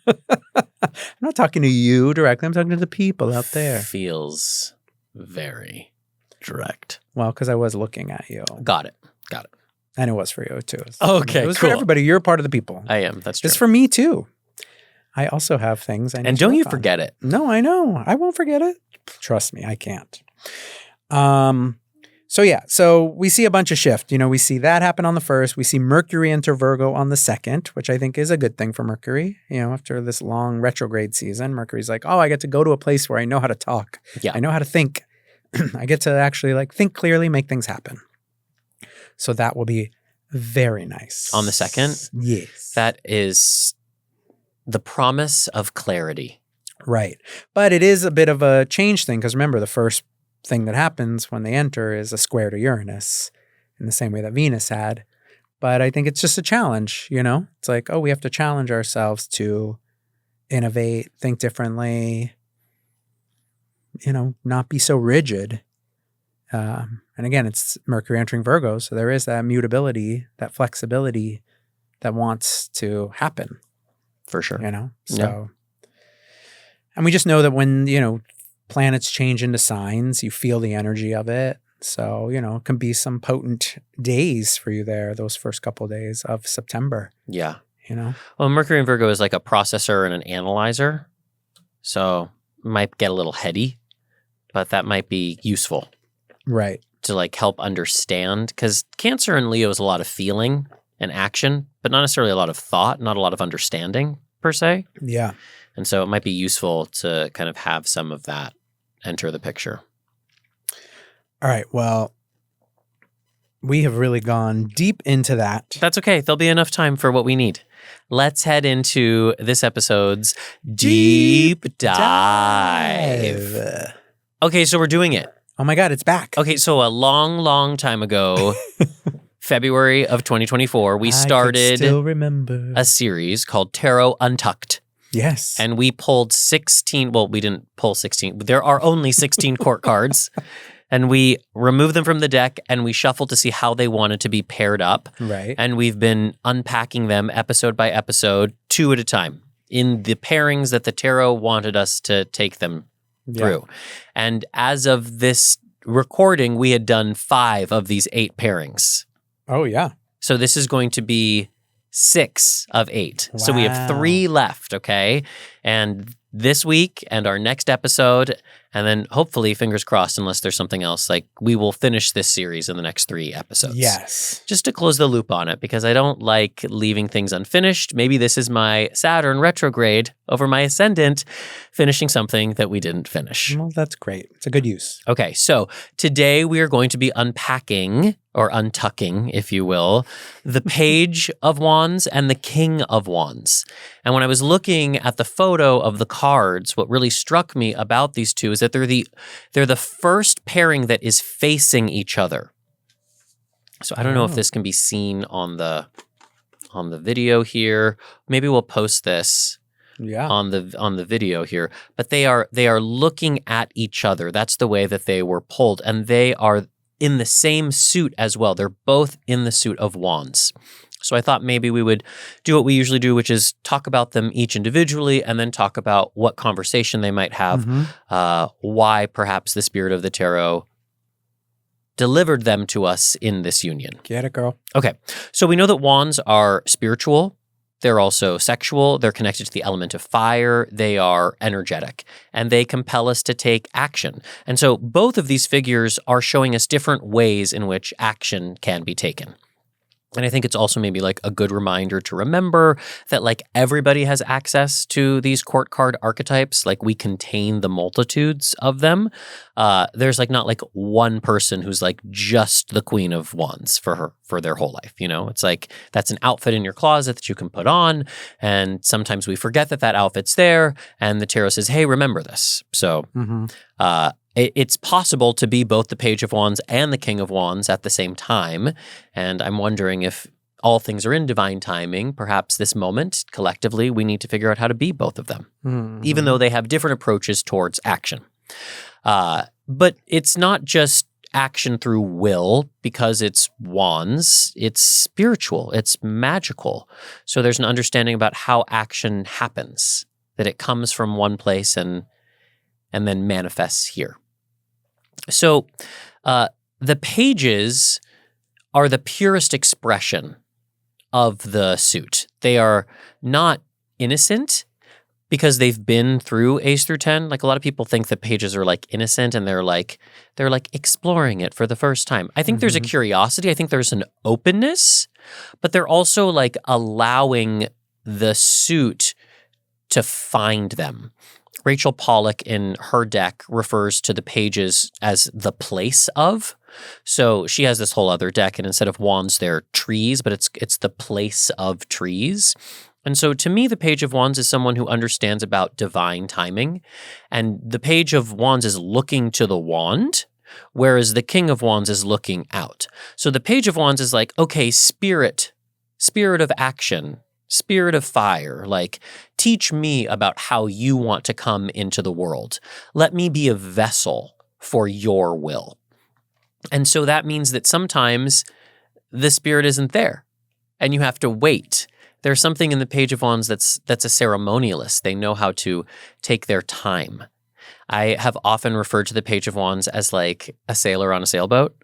B: I'm not talking to you directly. I'm talking to the people out there.
A: Feels very direct.
B: Well, because I was looking at you.
A: Got it.
B: And it was for you, too.
A: Okay,
B: It was
A: cool.
B: for everybody. You're a part of the people.
A: I am. That's true.
B: It's for me, too. I also have things I need
A: and
B: to
A: don't
B: work
A: you
B: on.
A: forget it.
B: No, I know. I won't forget it. Trust me, I can't. So we see a bunch of shift. We see that happen on the 1st. We see Mercury enter Virgo on the 2nd, which I think is a good thing for Mercury. After this long retrograde season, Mercury's like, oh, I get to go to a place where I know how to talk.
A: Yeah.
B: I know how to think. I get to actually think clearly, make things happen. So that will be very nice.
A: On the 2nd?
B: Yes.
A: That is the promise of clarity.
B: Right. But it is a bit of a change thing because remember, the first thing that happens when they enter is a square to Uranus in the same way that Venus had. But I think it's just a challenge, It's like, oh, we have to challenge ourselves to innovate, think differently, not be so rigid. And again, it's Mercury entering Virgo. So there is that mutability, that flexibility that wants to happen.
A: For sure.
B: So, and we just know that when, planets change into signs, you feel the energy of it. So, it can be some potent days for you there, those first couple of days of September.
A: Yeah.
B: Well,
A: Mercury in Virgo is like a processor and an analyzer. So it might get a little heady but that might be useful
B: Right.
A: to like help understand, because Cancer and Leo is a lot of feeling and action, but not necessarily a lot of thought, not a lot of understanding per se.
B: Yeah.
A: And so it might be useful to kind of have some of that enter the picture.
B: All right. Well, we have really gone deep into that.
A: That's okay. There'll be enough time for what we need. Let's head into this episode's Deep Dive. Okay, so we're doing it.
B: Oh my God, it's back.
A: Okay, so a long, long time ago, February of 2024, we started
B: still remember
A: a series called Tarot Untucked.
B: Yes.
A: And we pulled 16, well, we didn't pull 16. There are only 16 court cards. And we removed them from the deck and we shuffled to see how they wanted to be paired up.
B: Right.
A: And we've been unpacking them episode by episode, 2 at a time, in the pairings that the tarot wanted us to take them through. And as of this recording, we had done 5 of these 8 pairings.
B: Oh, yeah.
A: So this is going to be 6 of 8.
B: Wow.
A: So we have 3 left, okay? And this week and our next episode, and then hopefully, fingers crossed, unless there's something else, like we will finish this series in the next 3 episodes.
B: Yes.
A: Just to close the loop on it, because I don't like leaving things unfinished. Maybe this is my Saturn retrograde over my ascendant, finishing something that we didn't finish.
B: Well, that's great. It's a good use.
A: Okay, so today we are going to be unpacking, or untucking, if you will, the Page of Wands and the King of Wands. And when I was looking at the photo of the cards, what really struck me about these two is that they're the first pairing that is facing each other. So I don't know if this can be seen on the video here. Maybe we'll post this.
B: Yeah.
A: On the video here, but they are looking at each other. That's the way that they were pulled, and they are in the same suit as well. They're both in the suit of Wands. So I thought maybe we would do what we usually do, which is talk about them each individually and then talk about what conversation they might have, why perhaps the spirit of the tarot delivered them to us in this union.
B: Get it, girl.
A: Okay, so we know that Wands are spiritual. They're also sexual. They're connected to the element of fire. They are energetic, and they compel us to take action. And so both of these figures are showing us different ways in which action can be taken. And I think it's also maybe like a good reminder to remember that like everybody has access to these court card archetypes. Like we contain the multitudes of them. There's like not like one person who's like just the Queen of Wands for their whole life. You know, it's like that's an outfit in your closet that you can put on. And sometimes we forget that outfit's there. And the tarot says, hey, remember this. So, it's possible to be both the Page of Wands and the King of Wands at the same time. And I'm wondering if all things are in divine timing, perhaps this moment, collectively, we need to figure out how to be both of them, even though they have different approaches towards action. But it's not just action through will, because it's wands, it's spiritual, it's magical. So there's an understanding about how action happens, that it comes from one place and then manifests here. So the pages are the purest expression of the suit. They are not innocent because they've been through Ace through 10. Like a lot of people think that pages are like innocent and they're like exploring it for the first time. I think there's a curiosity. I think there's an openness, but they're also like allowing the suit to find them. Rachel Pollack in her deck refers to the pages as the place of. So she has this whole other deck, and instead of wands, they're trees, but it's the place of trees. And so to me, the Page of Wands is someone who understands about divine timing. And the Page of Wands is looking to the wand, whereas the King of Wands is looking out. So the Page of Wands is like, okay, spirit of action, spirit of fire, like teach me about how you want to come into the world. Let me be a vessel for your will. And so that means that sometimes the spirit isn't there and you have to wait. There's something in the Page of Wands that's a ceremonialist. They know how to take their time. I have often referred to the Page of Wands as like a sailor on a sailboat,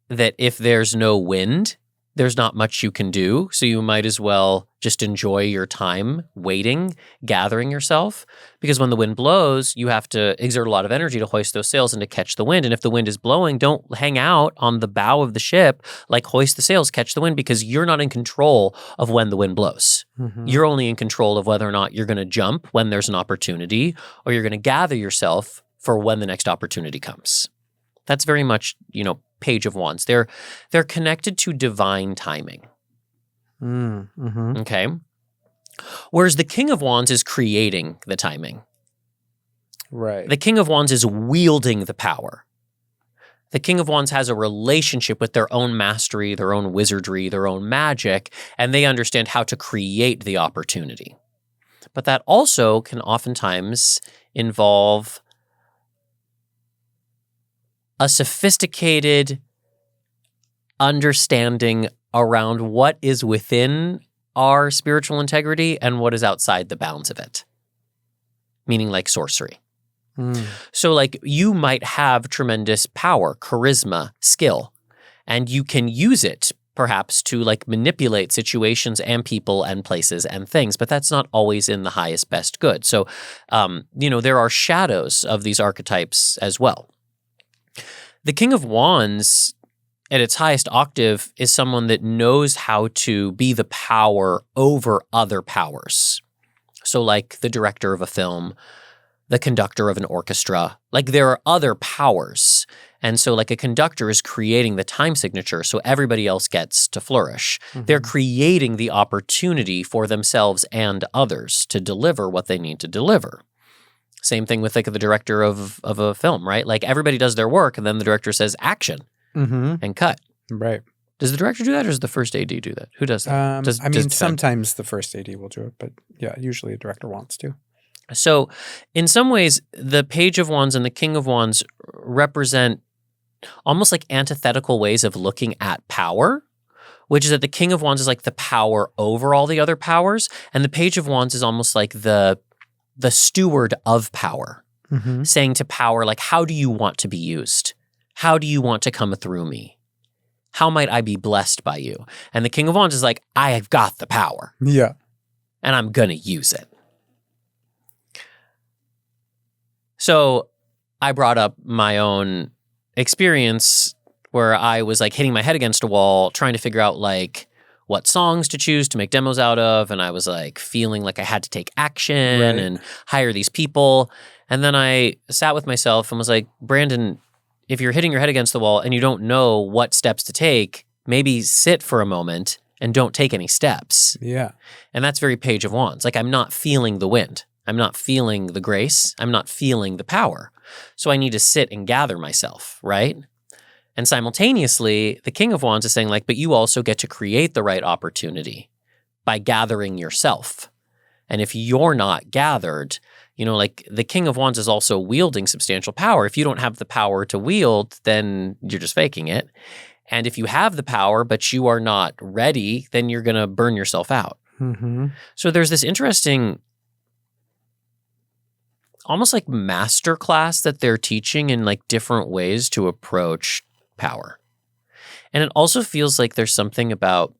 A: that if there's no wind, there's not much you can do. So you might as well just enjoy your time waiting, gathering yourself. Because when the wind blows, you have to exert a lot of energy to hoist those sails and to catch the wind. And if the wind is blowing, don't hang out on the bow of the ship, like hoist the sails, catch the wind, because you're not in control of when the wind blows. You're only in control of whether or not you're going to jump when there's an opportunity, or you're going to gather yourself for when the next opportunity comes. That's very much, Page of Wands. They're connected to divine timing. Okay? Whereas the King of Wands is creating the timing.
B: Right.
A: The King of Wands is wielding the power. The King of Wands has a relationship with their own mastery, their own wizardry, their own magic, and they understand how to create the opportunity. But that also can oftentimes involve a sophisticated understanding around what is within our spiritual integrity and what is outside the bounds of it, meaning like sorcery. So like you might have tremendous power, charisma, skill, and you can use it perhaps to like manipulate situations and people and places and things, but that's not always in the highest best good. So, there are shadows of these archetypes as well. The King of Wands at its highest octave is someone that knows how to be the power over other powers. So like the director of a film, the conductor of an orchestra, like there are other powers. And so like a conductor is creating the time signature so everybody else gets to flourish. They're creating the opportunity for themselves and others to deliver what they need to deliver. Same thing with like the director of a film, right? Like everybody does their work and then the director says action and cut.
B: Right.
A: Does the director do that or does the first AD do that? Who does that?
B: Sometimes the first AD will do it, but yeah, usually a director wants to.
A: So in some ways, the Page of Wands and the King of Wands represent almost like antithetical ways of looking at power, which is that the King of Wands is like the power over all the other powers, and the Page of Wands is almost like the steward of power, saying to power, like, how do you want to be used? How do you want to come through me? How might I be blessed by you? And the King of Wands is like, I have got the power.
B: Yeah.
A: And I'm going to use it. So I brought up my own experience where I was like hitting my head against a wall, trying to figure out like what songs to choose to make demos out of. And I was like feeling like I had to take action and hire these people. And then I sat with myself and was like, Brandon, if you're hitting your head against the wall and you don't know what steps to take, maybe sit for a moment and don't take any steps.
B: Yeah.
A: And that's very Page of Wands. Like I'm not feeling the wind. I'm not feeling the grace. I'm not feeling the power. So I need to sit and gather myself, right? And simultaneously, the King of Wands is saying like, but you also get to create the right opportunity by gathering yourself. And if you're not gathered, like the King of Wands is also wielding substantial power. If you don't have the power to wield, then you're just faking it. And if you have the power, but you are not ready, then you're going to burn yourself out. So there's this interesting almost like master class that they're teaching in like different ways to approach power. And it also feels like there's something about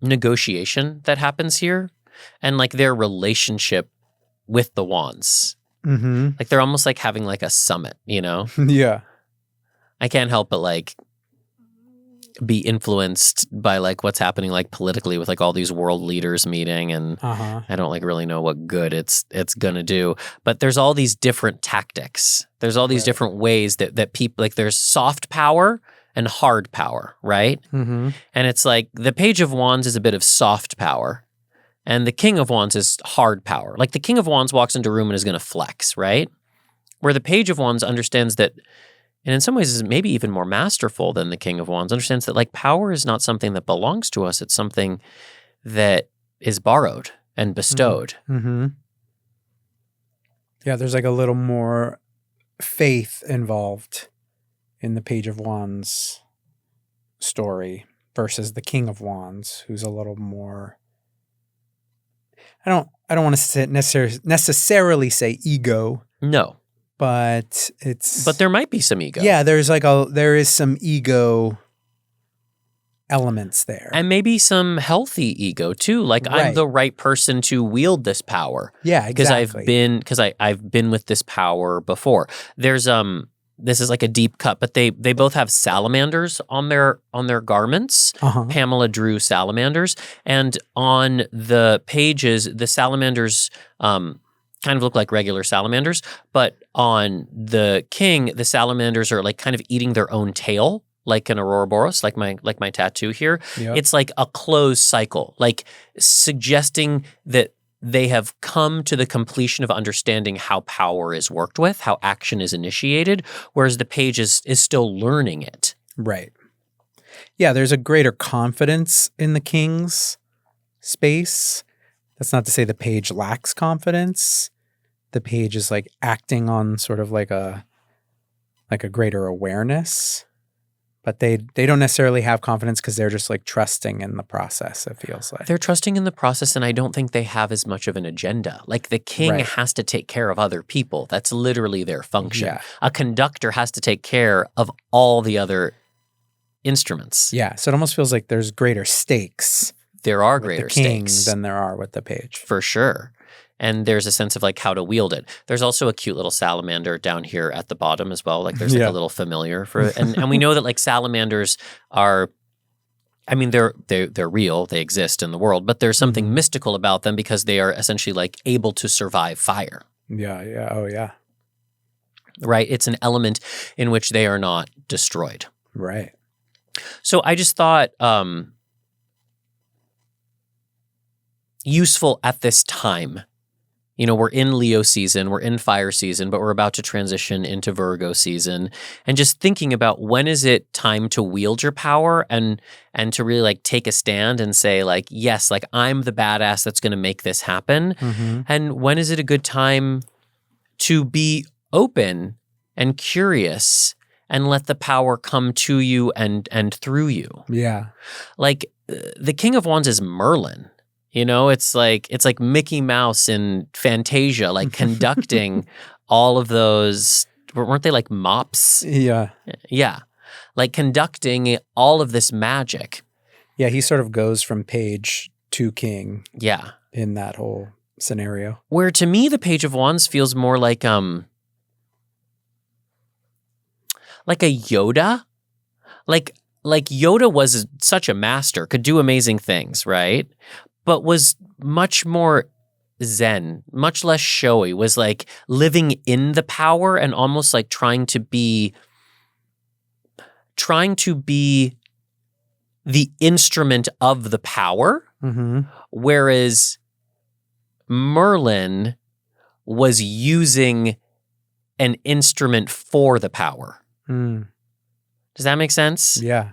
A: negotiation that happens here and like their relationship with the wands. Like they're almost like having like a summit,
B: Yeah.
A: I can't help but like be influenced by like what's happening like politically with like all these world leaders meeting and I don't like really know what good it's gonna do, but there's all these different tactics, there's all these different ways that people like there's soft power and hard power, right? And it's like the Page of Wands is a bit of soft power and the King of Wands is hard power. Like the King of Wands walks into a room and is gonna flex, right? Where the Page of Wands understands that, and in some ways is maybe even more masterful than the King of Wands, understands that like power is not something that belongs to us. It's something that is borrowed and bestowed.
B: Yeah, there's like a little more faith involved in the Page of Wands story versus the King of Wands, who's a little more, I don't want to necessarily say ego.
A: No.
B: But
A: there might be some ego.
B: Yeah, there is some ego elements there.
A: And maybe some healthy ego too. Like I'm
B: Right.
A: the right person to wield this power.
B: Yeah, exactly.
A: Because I've been with this power before. There's this is like a deep cut, but they both have salamanders on their garments.
B: Uh-huh.
A: Pamela drew salamanders, and on the pages, the salamanders kind of look like regular salamanders, but on the king, the salamanders are like kind of eating their own tail, like an Ouroboros, like my tattoo here.
B: Yep.
A: It's like a closed cycle, like suggesting that they have come to the completion of understanding how power is worked with, how action is initiated, whereas the page is still learning it.
B: Right. Yeah, there's a greater confidence in the king's space. That's not to say the page lacks confidence. The page is like acting on sort of like a greater awareness. But they don't necessarily have confidence because they're just like trusting in the process, it feels like.
A: They're trusting in the process, and I don't think they have as much of an agenda. Like the king
B: Right.
A: has to take care of other people. That's literally their function.
B: Yeah.
A: A conductor has to take care of all the other instruments.
B: Yeah, so it almost feels like there's greater stakes
A: There are
B: with
A: greater
B: the king
A: stakes.
B: than there are with the page.
A: For sure. And there's a sense of like how to wield it. There's also a cute little salamander down here at the bottom as well. Like there's like
B: Yeah.
A: a little familiar for it. And we know that like salamanders are, I mean, they're real. They exist in the world, but there's something
B: Mhm.
A: mystical about them because they are essentially like able to survive fire,
B: Yeah. Oh, yeah.
A: right? It's an element in which they are not destroyed.
B: Right.
A: So I just thought useful at this time. You know, we're in Leo season, we're in fire season, but we're about to transition into Virgo season. And just thinking about when is it time to wield your power and to really like take a stand and say like, yes, like I'm the badass that's going to make this happen.
B: Mm-hmm.
A: And when is it a good time to be open and curious and let the power come to you and through you?
B: Yeah.
A: Like the King of Wands is Merlin. You know, it's like Mickey Mouse in Fantasia, like conducting all of those. Weren't they like mops?
B: Yeah.
A: Yeah, like conducting all of this magic.
B: Yeah, he sort of goes from page to king
A: Yeah,
B: in that whole scenario.
A: where to me the Page of Wands feels more like a Yoda, like Yoda was such a master, could do amazing things, right? But was much more zen, much less showy, was like living in the power and almost like trying to be the instrument of the power,
B: Mm-hmm.
A: whereas Merlin was using an instrument for the power.
B: Mm.
A: Does that make sense?
B: Yeah.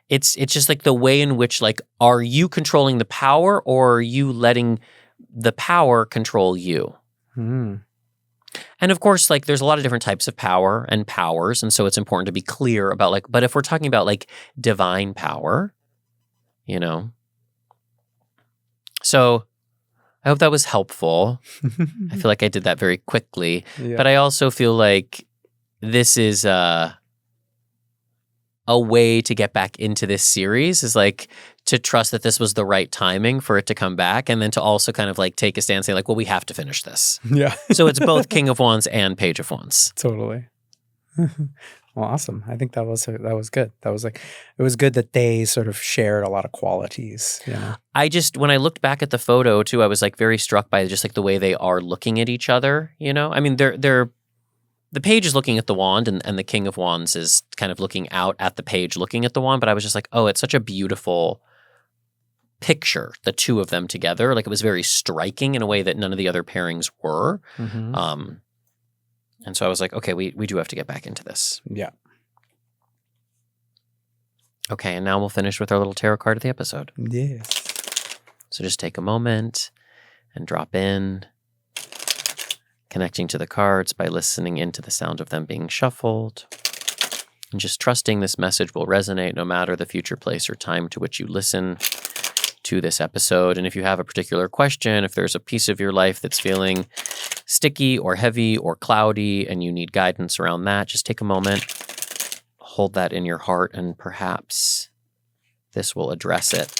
A: It's just like the way in which like, are you controlling the power or are you letting the power control you?
B: Mm.
A: And of course, like there's a lot of different types of power and powers. And so it's important to be clear about like, but if we're talking about like divine power, you know. So I hope that was helpful. I feel like I did that very quickly,
B: Yeah.
A: but I also feel like this is a way to get back into this series is like to trust that this was the right timing for it to come back, and then to also kind of like take a stand and say like, well, we have to finish this.
B: Yeah.
A: So it's both King of Wands and Page of Wands.
B: Totally. Well, awesome. I think that was good. That was like, it was good that they sort of shared a lot of qualities. You know?
A: I just, when I looked back at the photo too, I was like very struck by just like the way they are looking at each other, you know? I mean, the page is looking at the wand and the King of Wands is kind of looking out at the page looking at the wand, but I was just like, oh, it's such a beautiful picture, the two of them together. Like it was very striking in a way that none of the other pairings were.
B: Mm-hmm.
A: And so I was like, okay, we do have to get back into this.
B: Yeah.
A: Okay, and now we'll finish with our little tarot card of the episode.
B: Yes.
A: So just take a moment and drop in, connecting to the cards by listening into the sound of them being shuffled, and just trusting this message will resonate no matter the future place or time to which you listen to this episode. And if you have a particular question, if there's a piece of your life that's feeling sticky or heavy or cloudy and you need guidance around that, just take a moment, hold that in your heart, and perhaps this will address it.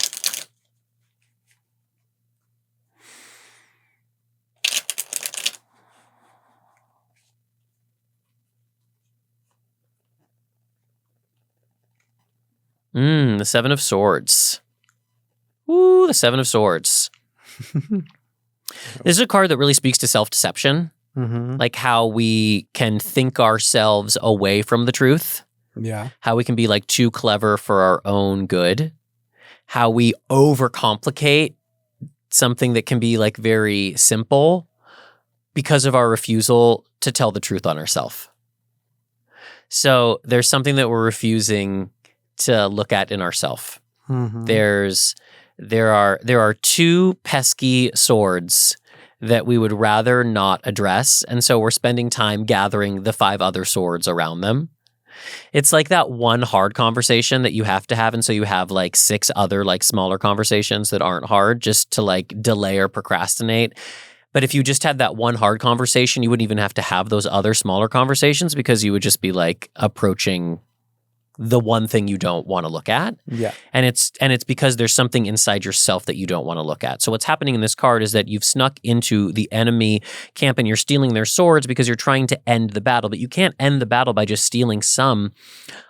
A: The Seven of Swords. Ooh, the Seven of Swords. This is a card that really speaks to self-deception, like how we can think ourselves away from the truth.
B: Yeah.
A: How we can be like too clever for our own good. How we overcomplicate something that can be like very simple because of our refusal to tell the truth on ourselves. So there's something that we're refusing to look at in ourselves. There are two pesky swords that we would rather not address, and so we're spending time gathering the 5 other swords around them. It's like that one hard conversation that you have to have, and so you have like 6 other like smaller conversations that aren't hard just to like delay or procrastinate. But if you just had that one hard conversation, you wouldn't even have to have those other smaller conversations because you would just be like approaching the one thing you don't want to look at.
B: Yeah.
A: And it's because there's something inside yourself that you don't want to look at. So what's happening in this card is that you've snuck into the enemy camp and you're stealing their swords because you're trying to end the battle. But you can't end the battle by just stealing some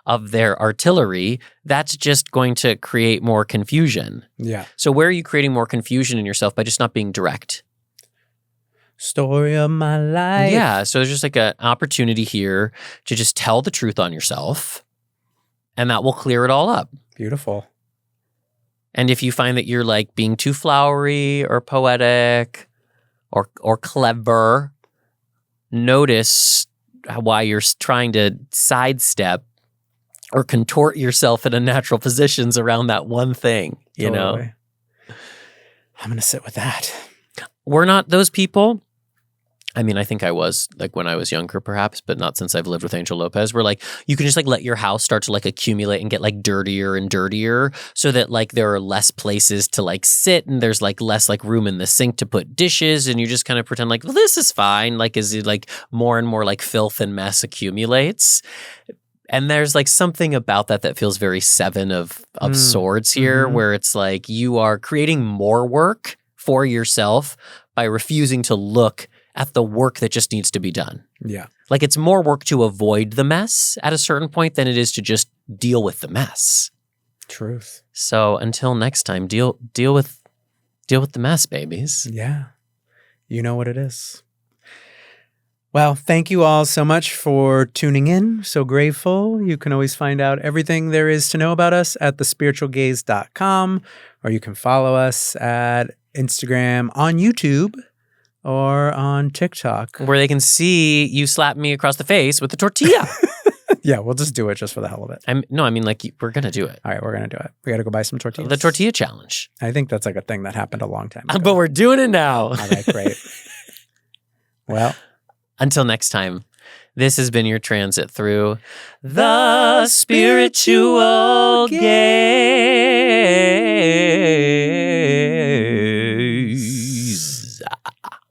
A: of their artillery. That's just going to create more confusion.
B: Yeah.
A: So where are you creating more confusion in yourself? By just not being direct.
B: Story of my life.
A: Yeah. So there's just like an opportunity here to just tell the truth on yourself. And that will clear it all up.
B: Beautiful.
A: And if you find that you're like being too flowery or poetic or clever, notice why you're trying to sidestep or contort yourself in unnatural positions around that one thing, you know?
B: I'm going to sit with that.
A: We're not those people. I mean, I think I was like when I was younger, perhaps, but not since I've lived with Angel Lopez. Where like you can just like let your house start to like accumulate and get like dirtier and dirtier, so that like there are less places to like sit and there's like less like room in the sink to put dishes, and you just kind of pretend like, well, this is fine. Like as it like more and more like filth and mess accumulates. And there's like something about that feels very Seven of Swords here, where it's like you are creating more work for yourself by refusing to look at the work that just needs to be done.
B: Yeah.
A: Like it's more work to avoid the mess at a certain point than it is to just deal with the mess.
B: Truth.
A: So until next time, deal with the mess, babies.
B: Yeah. You know what it is. Well, thank you all so much for tuning in. So grateful. You can always find out everything there is to know about us at thespiritualgaze.com, or you can follow us at Instagram, on YouTube, or on TikTok,
A: where they can see you slap me across the face with a tortilla.
B: Yeah, we'll just do it just for the hell of it.
A: I mean, like, we're going to do it.
B: All right, we're going to do it. We got to go buy some tortillas.
A: The tortilla challenge.
B: I think that's like a thing that happened a long time ago.
A: But we're doing it now.
B: All right, great. Well,
A: until next time, this has been your transit through the spiritual gaze.